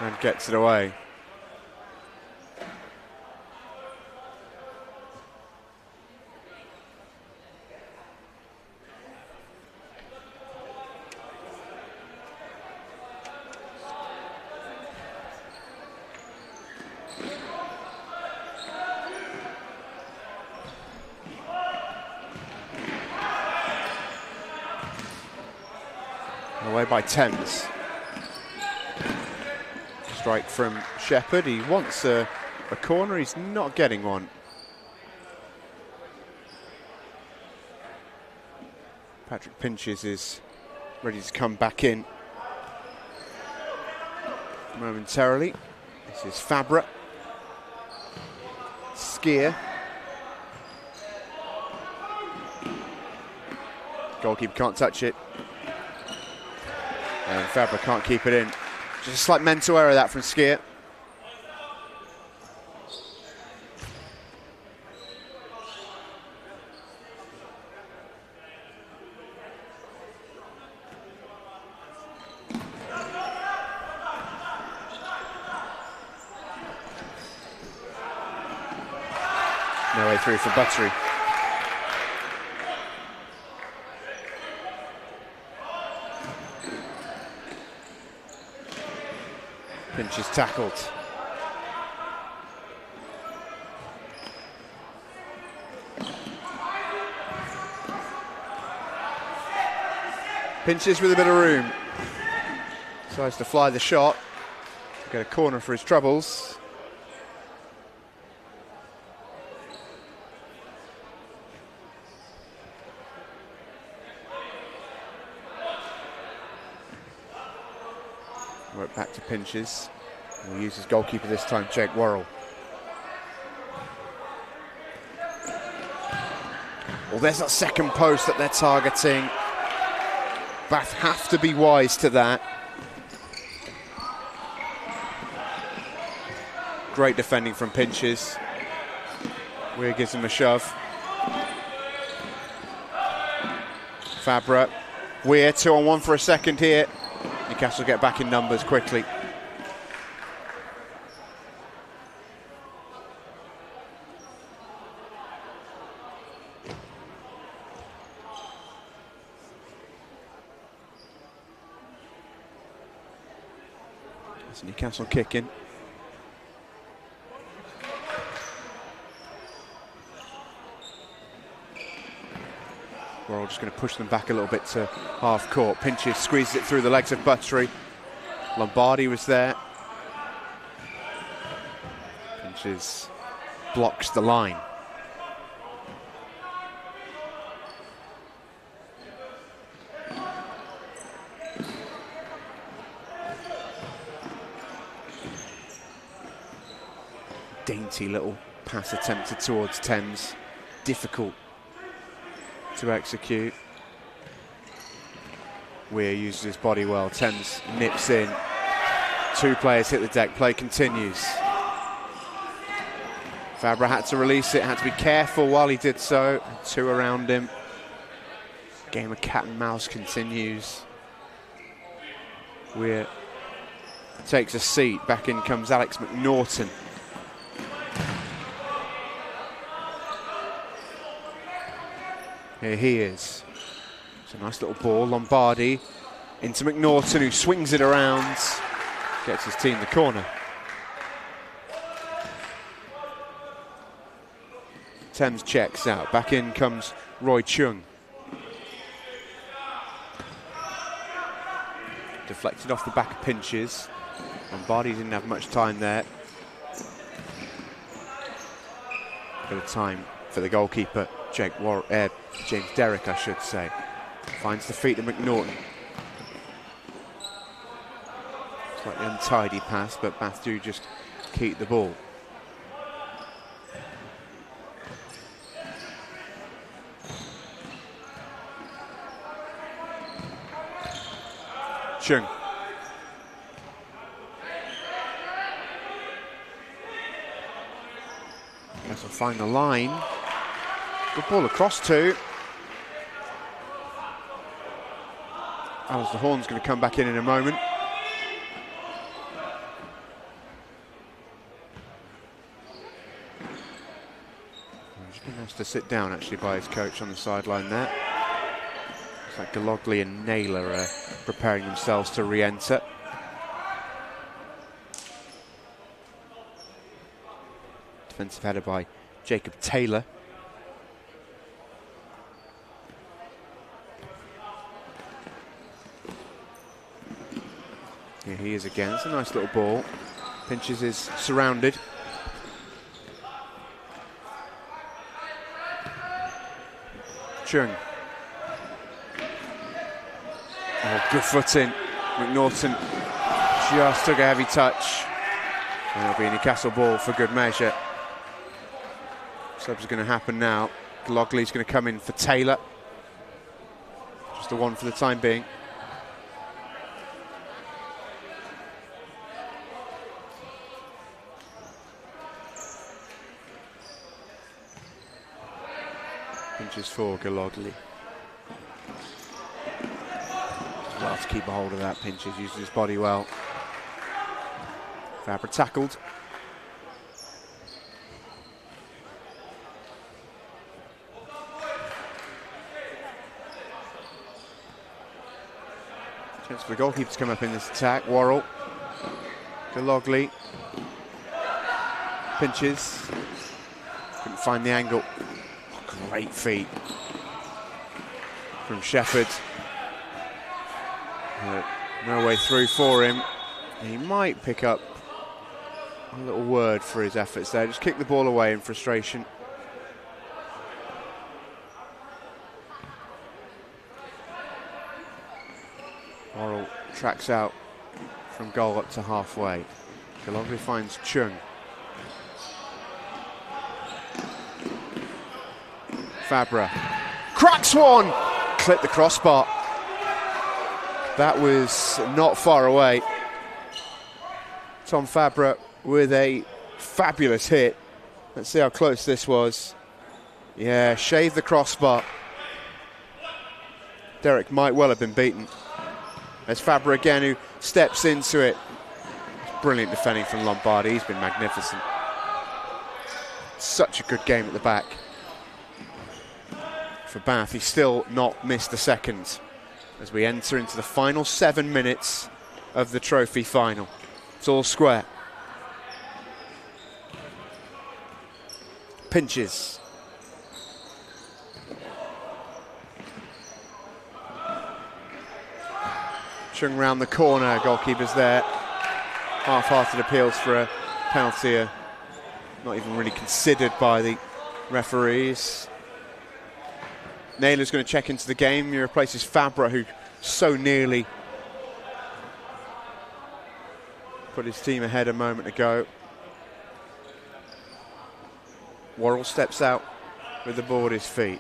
and gets it away. Away by Thames. Strike from Shepherd. He wants a corner, he's not getting one. Patrick Pinches is ready to come back in momentarily. This is Fabra. Skier. Goalkeeper can't touch it. And Fabra can't keep it in. Just a slight mental error that from Skier. No way through for Buttery. Pinch is tackled. Pinches with a bit of room. Decides to fly the shot. Get a corner for his troubles. Work back to Pinches. We'll use his goalkeeper this time, Jake Worrell. Well, there's that second post that they're targeting. Bath have to be wise to that. Great defending from Pinches. Weir gives him a shove. Fabra. Weir 2-on-1 for a second here. Newcastle get back in numbers quickly. That's Newcastle kicking. We're all just going to push them back a little bit to half court. Pinches squeezes it through the legs of Buttery. Lombardi was there. Pinches blocks the line. Dainty little pass attempted towards Thames. Difficult to execute. Weir uses his body well. Thames nips in. 2 players hit the deck. Play continues. Fabra had to release it, had to be careful while he did so. 2 around him. Game of cat and mouse continues. Weir takes a seat. Back in comes Alex McNaughton. Here he is. It's a nice little ball. Lombardi into McNaughton, who swings it around. Gets his team the corner. Thames checks out. Back in comes Roy Chung. Deflected off the back of Pinches. Lombardi didn't have much time there. Bit of time for the goalkeeper, James Derrick, I should say. Finds the feet of McNaughton. Slightly untidy pass, but Bath do just keep the ball. Chung. Guess will find the line. Good ball across to. Alistair Horn's going to come back in a moment. He's been asked to sit down actually by his coach on the sideline there. Looks like Galogli and Naylor are preparing themselves to re-enter. Defensive header by Jacob Taylor. Here he is again. It's a nice little ball. Pinches is surrounded. Chung. Oh, good foot in. McNaughton just took a heavy touch. And it'll be a Newcastle ball for good measure. Subs are going to happen now. Glogley's going to come in for Taylor. Just a one for the time being. Pinches for Galogli. Well to keep a hold of that. Pinches uses his body well. Fabra tackled. Chance for the goalkeeper to come up in this attack. Worrell. Galogli. Pinches. Couldn't find the angle. Oh, great feet from Shepherd. No way through for him. He might pick up a little word for his efforts there. Just kick the ball away in frustration. Worrell tracks out from goal up to halfway. Galogli finds Chung. Fabra cracks one! Clipped the crossbar. That was not far away. Tom Fabra with a fabulous hit. Let's see how close this was. Yeah, shaved the crossbar. Derek might well have been beaten. There's Fabra again, who steps into it. Brilliant defending from Lombardi. He's been magnificent. Such a good game at the back for Bath. He's still not missed a second as we enter into the final 7 minutes of the trophy final. It's all square. Pinches. Chung round the corner, goalkeeper's there. Half-hearted appeals for a penalty, not even really considered by the referees. Naylor's going to check into the game. He replaces Fabra, who so nearly put his team ahead a moment ago. Worrell steps out with the ball at his feet.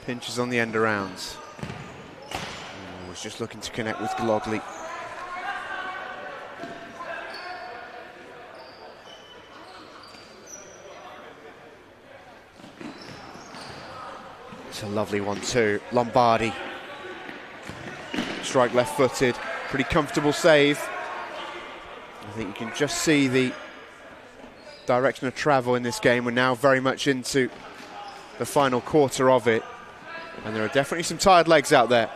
Pinches on the end arounds. Was just looking to connect with Glogley. It's a lovely one too. Lombardi. Strike left-footed. Pretty comfortable save. I think you can just see the direction of travel in this game. We're now very much into the final quarter of it. And there are definitely some tired legs out there.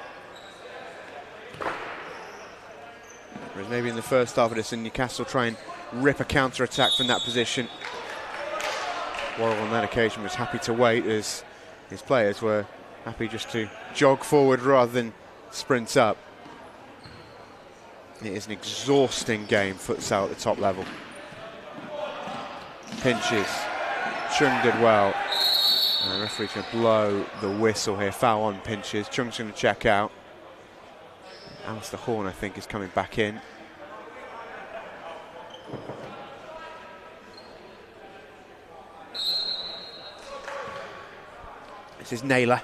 Whereas maybe in the first half of this, in Newcastle try and rip a counter-attack from that position. Worrell on that occasion was happy to wait, as his players were happy just to jog forward rather than sprint up. It is an exhausting game, futsal at the top level. Pinches. Chung did well. And the referee's going to blow the whistle here. Foul on Pinches. Chung's going to check out. Alistair Horn, I think, is coming back in. This is Naylor.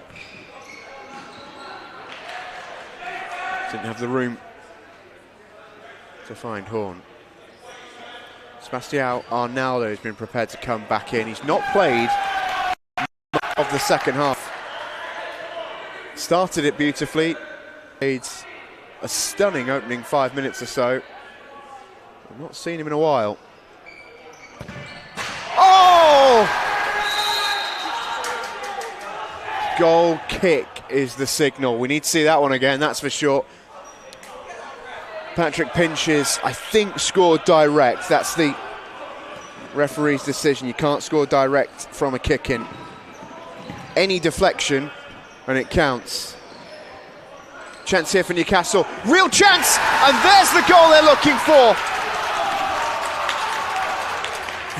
Didn't have the room to find Horn. Sebastião Arnaldo has been prepared to come back in. He's not played of the second half. Started it beautifully. Played a stunning opening 5 minutes or so. I've not seen him in a while. Oh! Goal kick is the signal. We need to see that one again, that's for sure. Patrick Pinches, I think, scored direct. That's the referee's decision. You can't score direct from a kick-in. Any deflection, and it counts. Chance here for Newcastle. Real chance! And there's the goal they're looking for.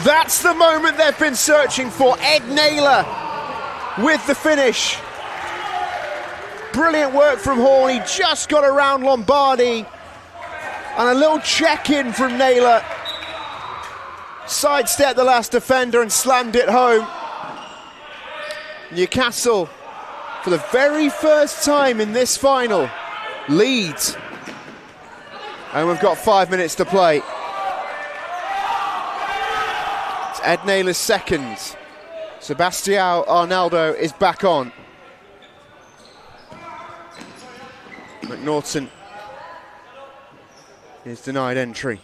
That's the moment they've been searching for. Ed Naylor with the finish. Brilliant work from Horn. He just got around Lombardi. And a little check-in from Naylor. Sidestepped the last defender and slammed it home. Newcastle, for the very first time in this final, leads. And we've got 5 minutes to play. It's Ed Naylor's second. Sebastião Arnaldo is back on. McNaughton is denied entry.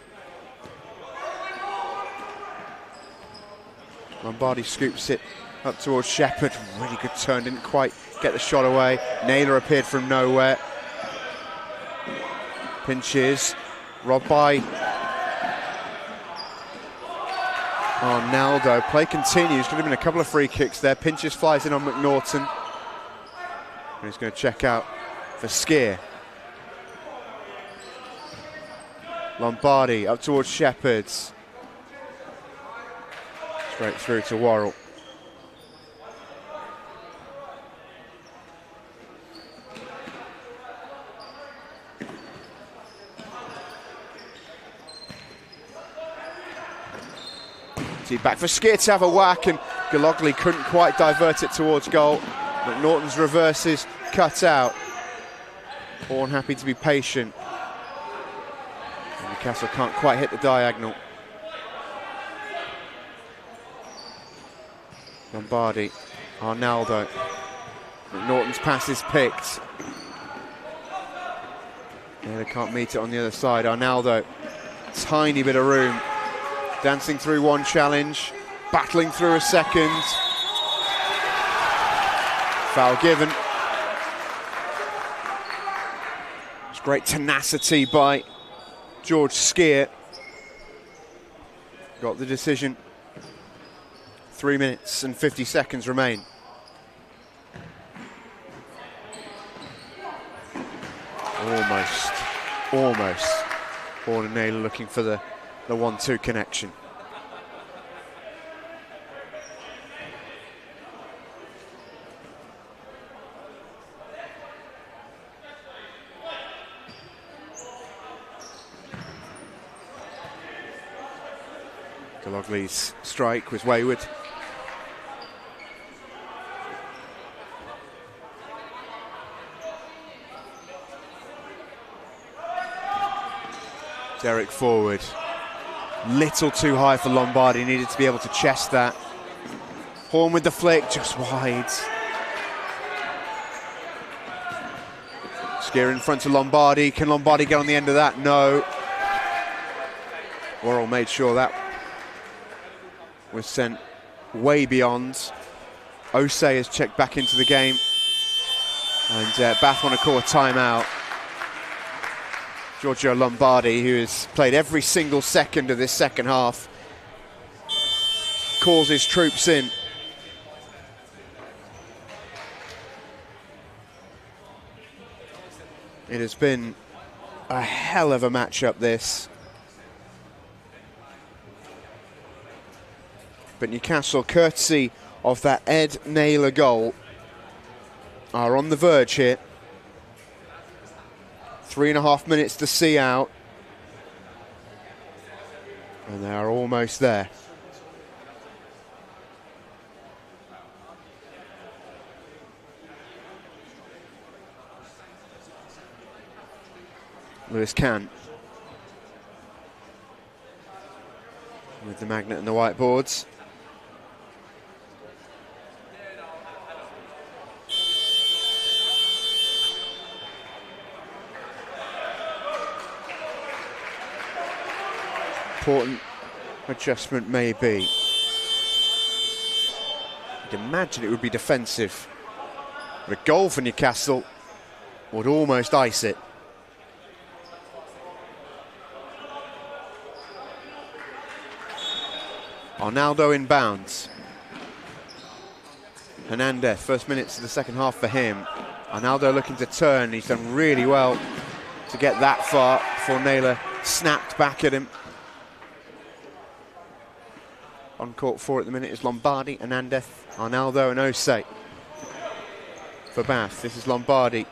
Lombardi scoops it up towards Shepherd. Really good turn, didn't quite get the shot away. Naylor appeared from nowhere. Pinches, robbed by Arnaldo. Play continues. Could have been a couple of free kicks there. Pinches flies in on McNaughton. And he's going to check out for Skier. Lombardi up towards Shepherds. Straight through to Worrell. See, back for Skier to have a whack, and Glogley couldn't quite divert it towards goal. McNaughton's reverses cut out. Horn happy to be patient. Newcastle can't quite hit the diagonal. Lombardi, Arnaldo. McNaughton's pass is picked. Yeah, they can't meet it on the other side. Arnaldo, tiny bit of room. Dancing through one challenge, battling through a second. Foul given. It's great tenacity by George Skier. Got the decision. 3 minutes and 50 seconds remain. Almost. Horn and Naylor looking for the 1-2 connection. Galogli's strike was wayward. Derek forward. Little too high for Lombardi, needed to be able to chest that. Horn with the flick, just wide. Skier in front of Lombardi. Can Lombardi get on the end of that? No. Worrell made sure that was sent way beyond. Osei has checked back into the game. And Bath want to call a timeout. Giorgio Lombardi, who has played every single second of this second half, calls his troops in. It has been a hell of a matchup, this. But Newcastle, courtesy of that Ed Naylor goal, are on the verge here. 3.5 minutes to see out. And they are almost there. Lewis Can with the magnet and the whiteboards. Important adjustment maybe. I'd imagine it would be defensive. But a goal for Newcastle would almost ice it. Arnaldo inbounds. Hernandez, first minutes of the second half for him. Arnaldo looking to turn. He's done really well to get that far before Naylor snapped back at him. On court 4 at the minute is Lombardi, Hernandez, Arnaldo and Osei. For Bath, this is Lombardi.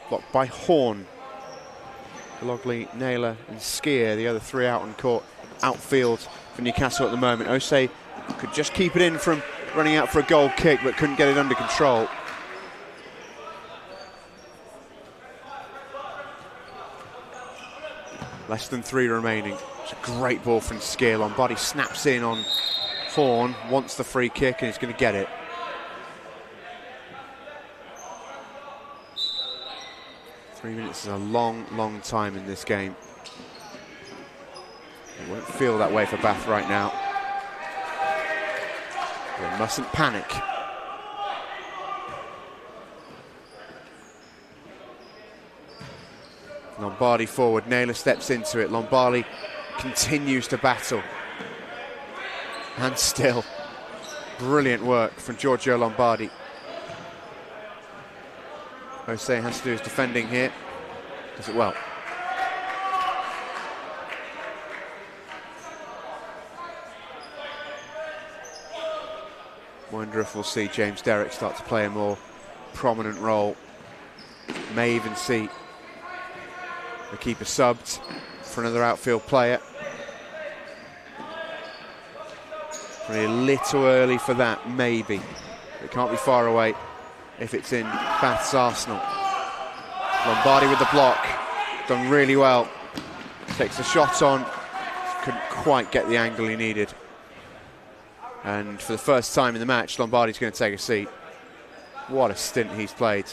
Blocked by Horn. Logly, Naylor and Skier, the other three out on court. Outfield for Newcastle at the moment. Osei could just keep it in from running out for a goal kick, but couldn't get it under control. Less than 3 remaining. It's a great ball from Skier. Lombardi snaps in on Horn, wants the free kick, and he's going to get it. Three minutes is a long, long time in this game. It won't feel that way for Bath right now. They mustn't panic. Lombardi forward, Naylor steps into it. Lombardi continues to battle. And still, brilliant work from Giorgio Lombardi. Osei has to do his defending here. Does it well. Wonder if we'll see James Derrick start to play a more prominent role. May even see the keeper subbed for another outfield player. Probably a little early for that, maybe. It can't be far away if it's in Bath's arsenal. Lombardi with the block, done really well. Takes a shot on, couldn't quite get the angle he needed. And for the first time in the match, Lombardi's going to take a seat. What a stint he's played.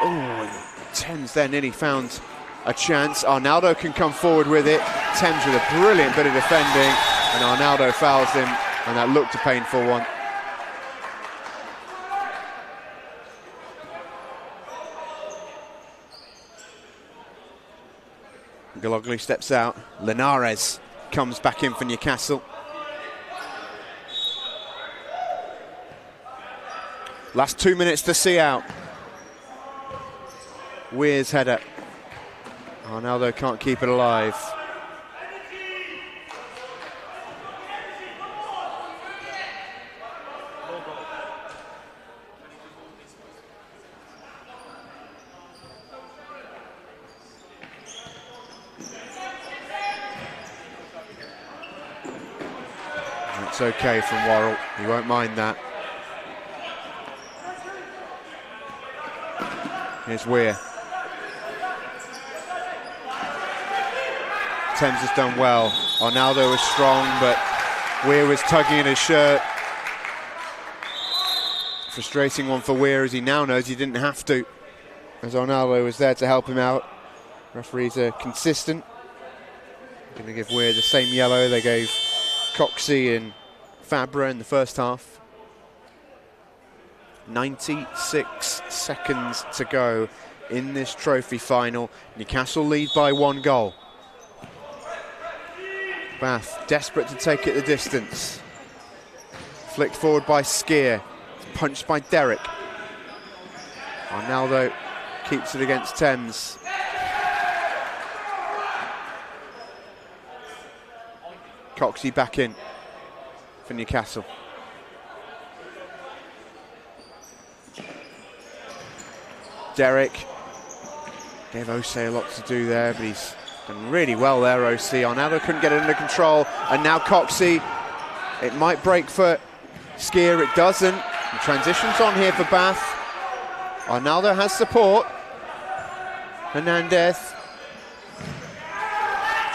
Oh, Thames there nearly found a chance. Arnaldo can come forward with it. Thames with a brilliant bit of defending, and Arnaldo fouls him, and that looked a painful one. Galoglu steps out. Linares comes back in for Newcastle. Last 2 minutes to see out. Weir's header. Arnaldo can't keep it alive. okay from Worrell. He won't mind that. Here's Weir. Thames has done well. Arnaldo was strong, but Weir was tugging at his shirt. Frustrating one for Weir, as he now knows he didn't have to, as Arnaldo was there to help him out. Referees are consistent. Going to give Weir the same yellow they gave Coxey and Fabra in the first half. 96 seconds to go in this trophy final. Newcastle lead by 1 goal. Bath desperate to take it the distance. Flicked forward by Skier. Punched by Derrick. Arnaldo keeps it against Thames. Coxey back in for Newcastle. Derrick gave Osei a lot to do there, but he's done really well there, Osei. Arnaldo couldn't get it under control, and now Coxey. It might break for Skier, it doesn't. The transition's on here for Bath. Arnaldo has support. Hernandez.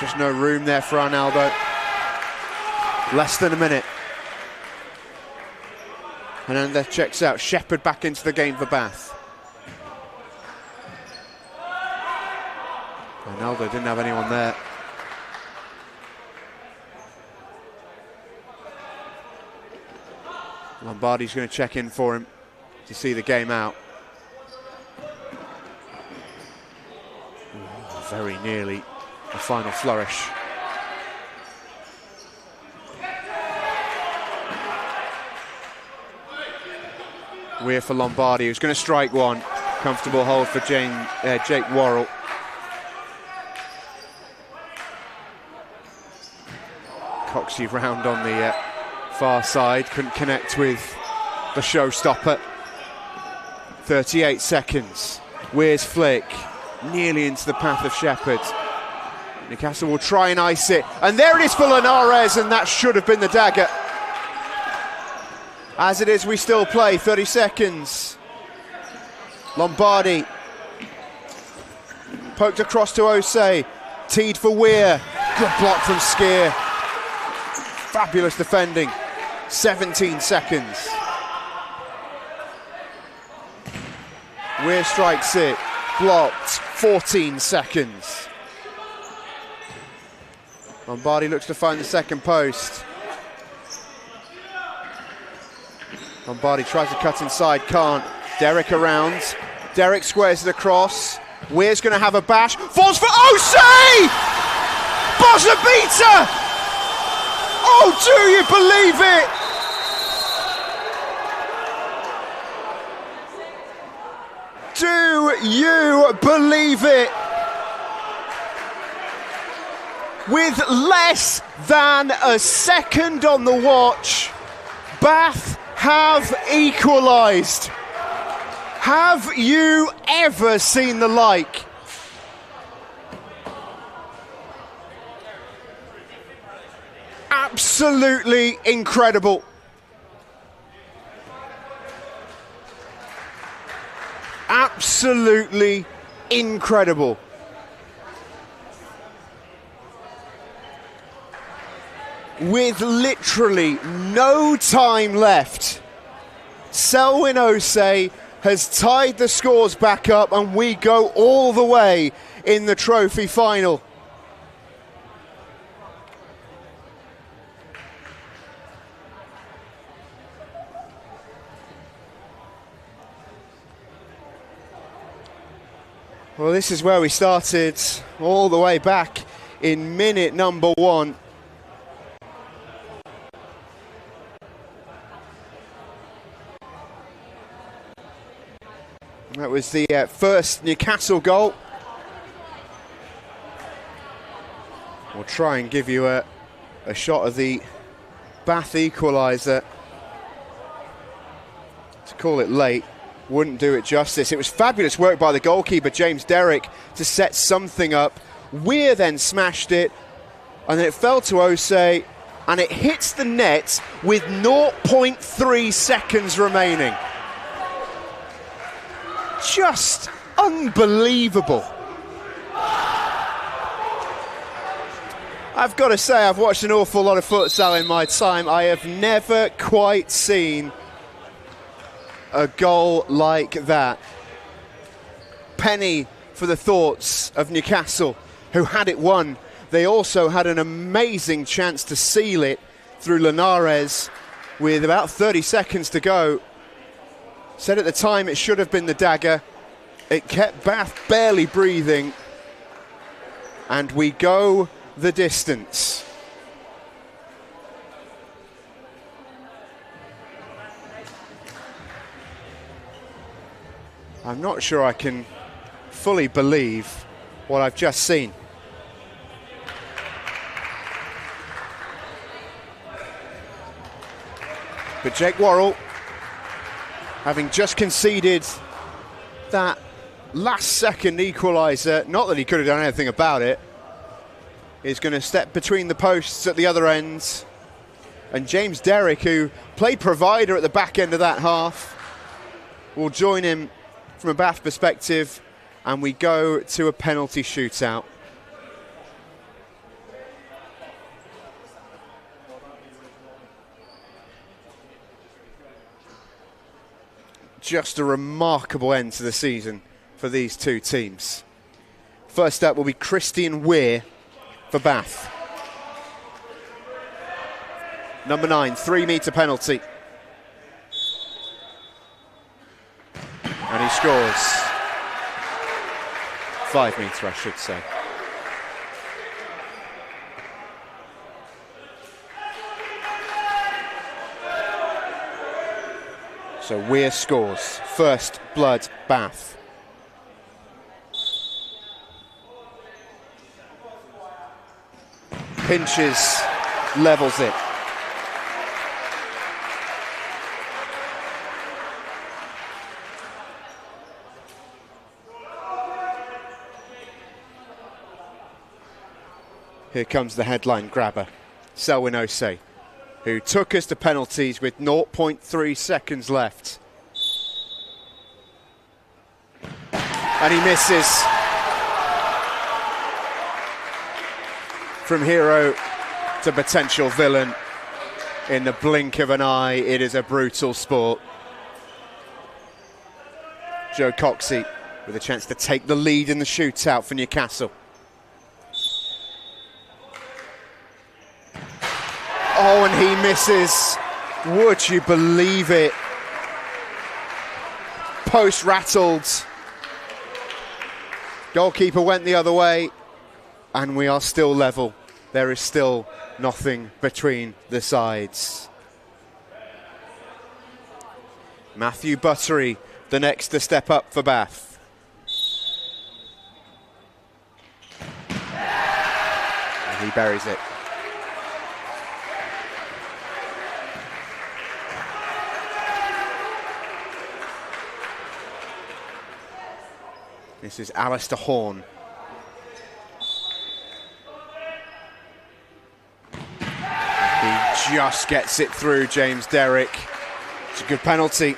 Just no room there for Arnaldo. Less than a minute. Hernandez checks out. Shepherd back into the game for Bath. Arnaldo didn't have anyone there. Lombardi's going to check in for him to see the game out. Very nearly a final flourish. Weir for Lombardi, who's going to strike one. Comfortable hold for Jake Worrell. Coxey round on the far side, couldn't connect with the showstopper. 38 seconds. Weir's flick, nearly into the path of Shepherd. Newcastle will try and ice it, and there it is for Linares, and that should have been the dagger. As it is, we still play 30 seconds. Lombardi poked across to Osei, teed for Weir. Good block from Skier. Fabulous defending. 17 seconds. Weir strikes it. Blocked. 14 seconds. Lombardi looks to find the second post. Lombardi tries to cut inside, can't. Derrick around. Derrick squares it across. Weir's going to have a bash. Falls for Osei! Buzzer beater! Oh, do you believe it? Do you believe it? With less than a second on the watch, Bath have equalised. Have you ever seen the like? Absolutely incredible. Absolutely incredible. With literally no time left, Selwyn Osei has tied the scores back up, and we go all the way in the trophy final. Well, this is where we started, all the way back in minute number 1. That was the first Newcastle goal. We'll try and give you a shot of the Bath equaliser. To call it late wouldn't do it justice. It was fabulous work by the goalkeeper, James Derrick, to set something up. Weir then smashed it, and then it fell to Osei, and it hits the net with 0.3 seconds remaining. Just unbelievable. I've got to say, I've watched an awful lot of futsal in my time. I have never quite seen a goal like that. Penny for the thoughts of Newcastle, who had it won. They also had an amazing chance to seal it through Linares with about 30 seconds to go. Said at the time it should have been the dagger. It kept Bath barely breathing. And we go the distance. I'm not sure I can fully believe what I've just seen. But Jake Worrell, having just conceded that last-second equaliser, not that he could have done anything about it, is going to step between the posts at the other end. And James Derrick, who played provider at the back end of that half, will join him from a Bath perspective, and we go to a penalty shootout. Just a remarkable end to the season for these two teams. First up will be Christian Weir for Bath. Number 9, 3-metre penalty. And he scores. 5-metre, I should say. So Weir scores. First blood, Bath. Pinches, levels it. Here comes the headline grabber, Selwyn Osei, who took us to penalties with 0.3 seconds left. And he misses. From hero to potential villain in the blink of an eye. It is a brutal sport. Joe Coxey with a chance to take the lead in the shootout for Newcastle. Oh, and he misses. Would you believe it? Post rattled. Goalkeeper went the other way, and we are still level. There is still nothing between the sides. Matthew Buttery, the next to step up for Bath. And he buries it. This is Alistair Horn. He just gets it through James Derrick. It's a good penalty.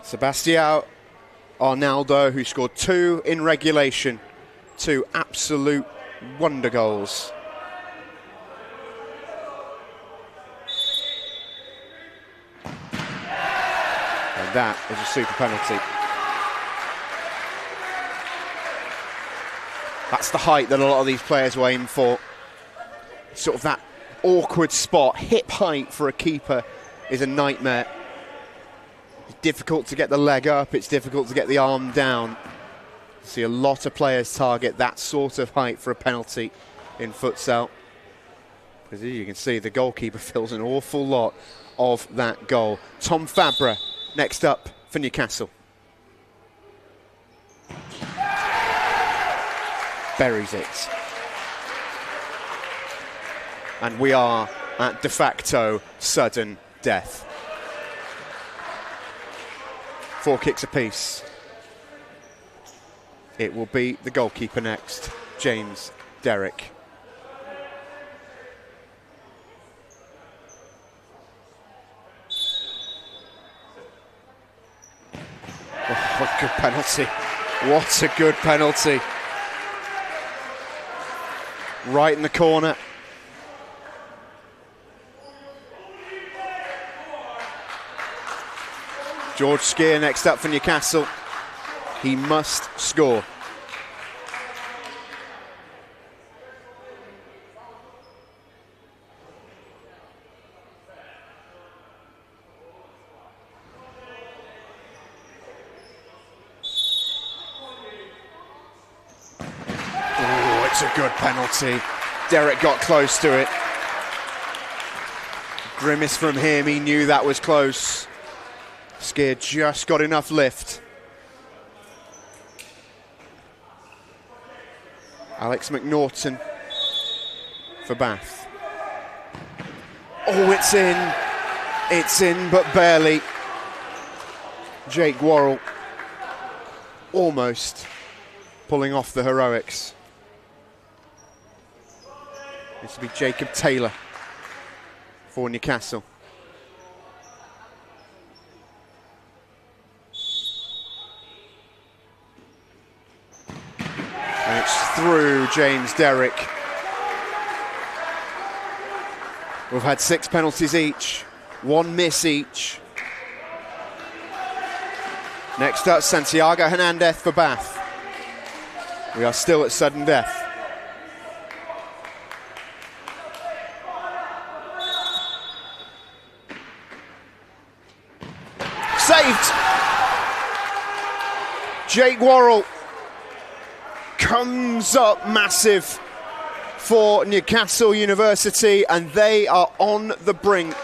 Sebastião Arnaldo, who scored 2 in regulation. 2 absolute wonder goals. And that is a super penalty. That's the height that a lot of these players will aim for. Sort of that awkward spot. Hip height for a keeper is a nightmare. It's difficult to get the leg up. It's difficult to get the arm down. See a lot of players target that sort of height for a penalty in futsal. Because as you can see, the goalkeeper fills an awful lot of that goal. Tom Fabra next up for Newcastle. Buries it. And we are at de facto sudden death. 4 kicks apiece. it will be the goalkeeper next, James Derrick. Oh, what a good penalty. What a good penalty. Right in the corner. George Skeer next up for Newcastle. He must score. Oh, it's a good penalty. Derrick got close to it. Grimace from him, he knew that was close. Skeer just got enough lift. Alex McNaughton for Bath. Oh, it's in. It's in, but barely. Jake Worrell almost pulling off the heroics. This will be Jacob Taylor for Newcastle. And it's through James Derrick. We've had 6 penalties each, 1 miss each. Next up, Santiago Hernandez for Bath. We are still at sudden death. Saved! Jake Worrell comes up massive for Newcastle University, and they are on the brink.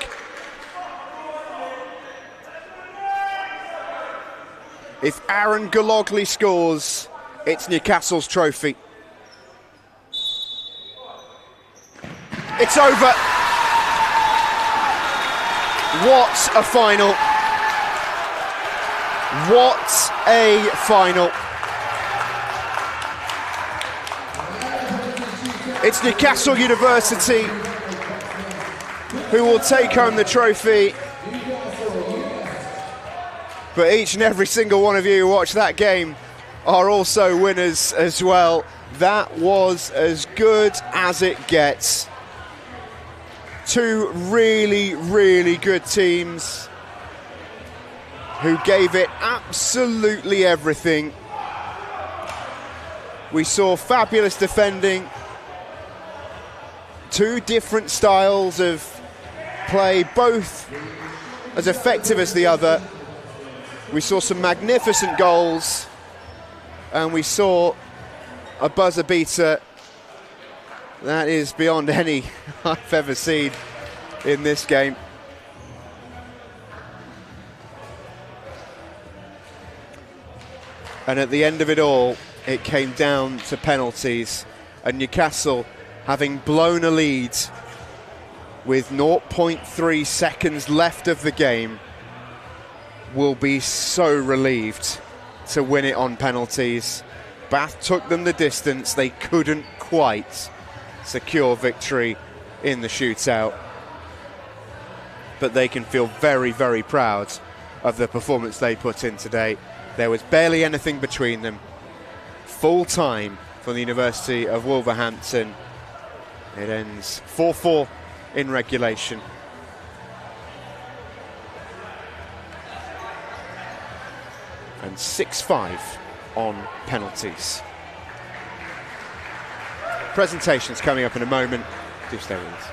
If Aaron Gologly scores, it's Newcastle's trophy. It's over. What a final. What a final. It's Newcastle University who will take home the trophy. But each and every single one of you who watched that game are also winners as well. That was as good as it gets. 2 really, really good teams who gave it absolutely everything. We saw fabulous defending, 2 different styles of play, both as effective as the other. We saw some magnificent goals, and we saw a buzzer beater that is beyond any I've ever seen in this game. And at the end of it all, it came down to penalties, and Newcastle, having blown a lead with 0.3 seconds left of the game, will be so relieved to win it on penalties. Bath took them the distance. They couldn't quite secure victory in the shootout, but they can feel very, very proud of the performance they put in today. There was barely anything between them. Full time for the University of Wolverhampton. It ends 4-4 in regulation. And 6-5 on penalties. Presentations coming up in a moment. Do stay with us.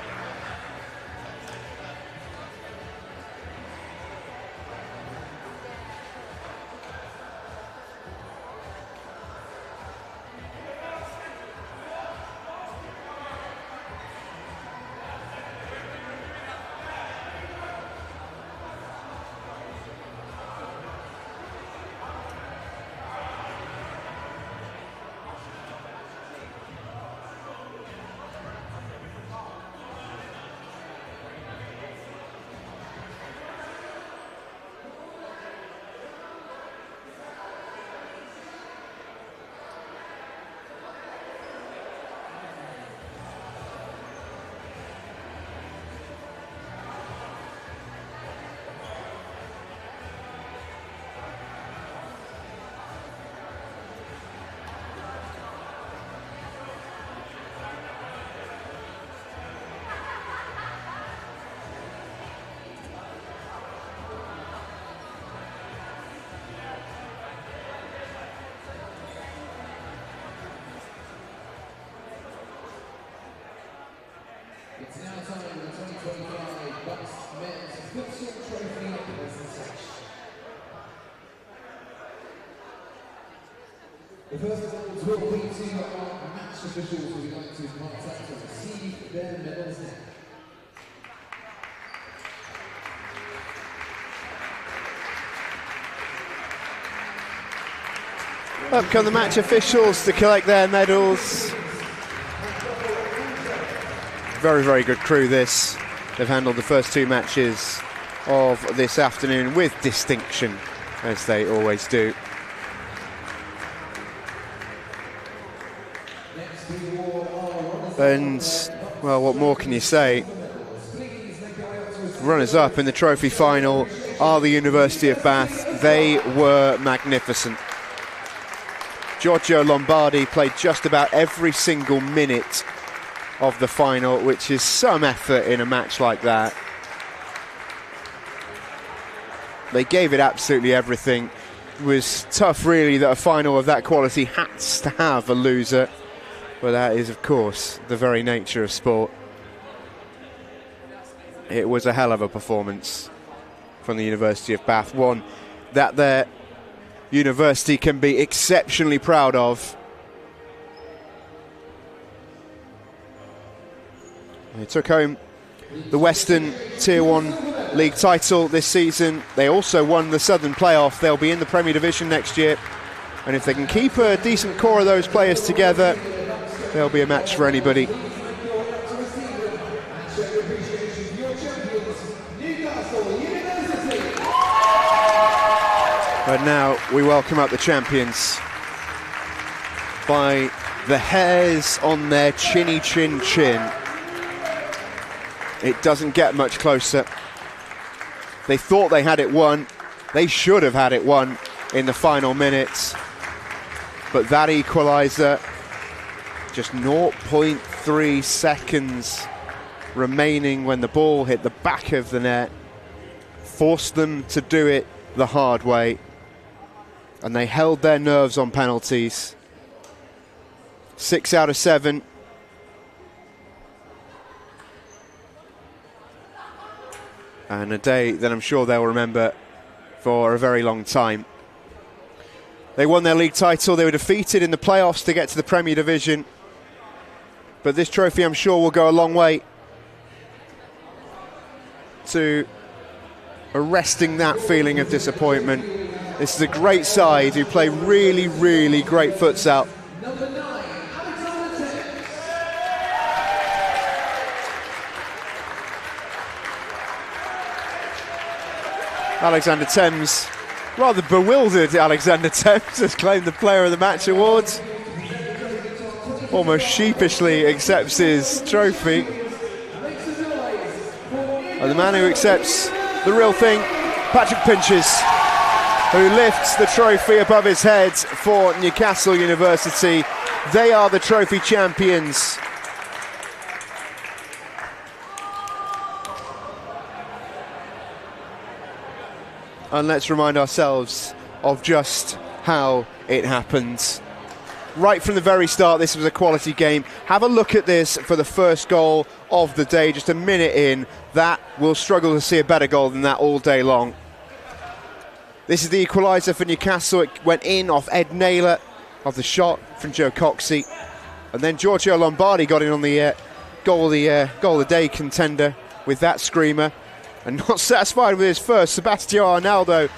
It's now time for the 2025 Bucks Men's Futsal Trophy presentation. The first awards will be to our match officials who would like to contact to receive their medals now. Up come the match officials to collect their medals. Very, very good crew this. They've handled the first two matches of this afternoon with distinction, as they always do. And, well, what more can you say? Runners-up in the trophy final are the University of Bath. They were magnificent. Giorgio Lombardi played just about every single minute of the final, which is some effort in a match like that. They gave it absolutely everything. It was tough, really, that a final of that quality has to have a loser. But that is, of course, the very nature of sport. It was a hell of a performance from the University of Bath, one that their university can be exceptionally proud of. They took home the Western Tier 1 League title this season. They also won the Southern Playoff. They'll be in the Premier Division next year. And if they can keep a decent core of those players together, there'll be a match for anybody. But now we welcome up the champions by the hairs on their chinny chin chin. It doesn't get much closer. They thought they had it won. They should have had it won in the final minutes. But that equaliser, just 0.3 seconds remaining when the ball hit the back of the net, forced them to do it the hard way. And they held their nerves on penalties. 6 out of 7. And a day that I'm sure they'll remember for a very long time. They won their league title. They were defeated in the playoffs to get to the Premier Division. But this trophy, I'm sure, will go a long way to arresting that feeling of disappointment. This is a great side who play really, really great futsal. Alexander Thames, rather bewildered Alexander Thames, has claimed the Player of the Match award. Almost sheepishly accepts his trophy. And the man who accepts the real thing, Patrick Pinches, who lifts the trophy above his head for Newcastle University. They are the trophy champions. And let's remind ourselves of just how it happened. Right from the very start, this was a quality game. Have a look at this for the first goal of the day, just a minute in. That will struggle to see a better goal than that all day long. This is the equaliser for Newcastle. It went in off Ed Naylor of the shot from Joe Coxey. And then Giorgio Lombardi got in on the goal of the day contender with that screamer. And not satisfied with his first, Sebastião Arnaldo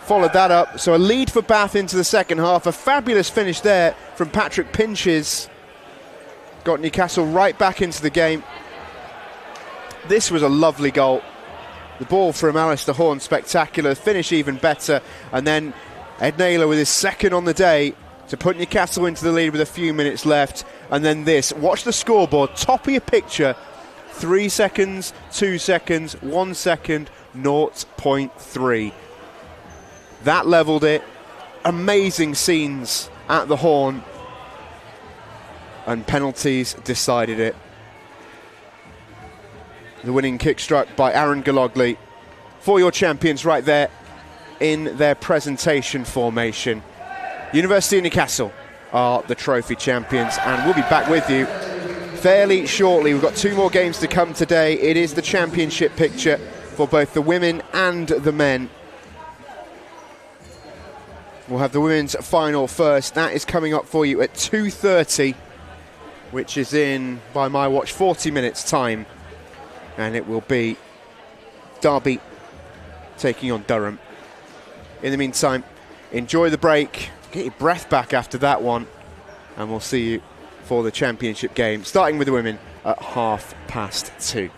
followed that up. So a lead for Bath into the second half. A fabulous finish there from Patrick Pinches. Got Newcastle right back into the game. This was a lovely goal. The ball from Alistair Horn, spectacular. Finish even better. And then Ed Naylor with his second on the day to put Newcastle into the lead with a few minutes left. And then this. Watch the scoreboard. Top of your picture. 3 seconds, 2 seconds, 1 second, 0.3. That levelled it. Amazing scenes at the Horn. And penalties decided it. The winning kick struck by Aaron Gologli for your champions right there in their presentation formation. University of Newcastle are the trophy champions, and we'll be back with you fairly shortly. We've got 2 more games to come today. It is the championship picture for both the women and the men. We'll have the women's final first. That is coming up for you at 2:30, which is in, by my watch, 40 minutes time. And it will be Derby taking on Durham. In the meantime, enjoy the break, get your breath back after that one, and we'll see you for the championship game, starting with the women at 2:30.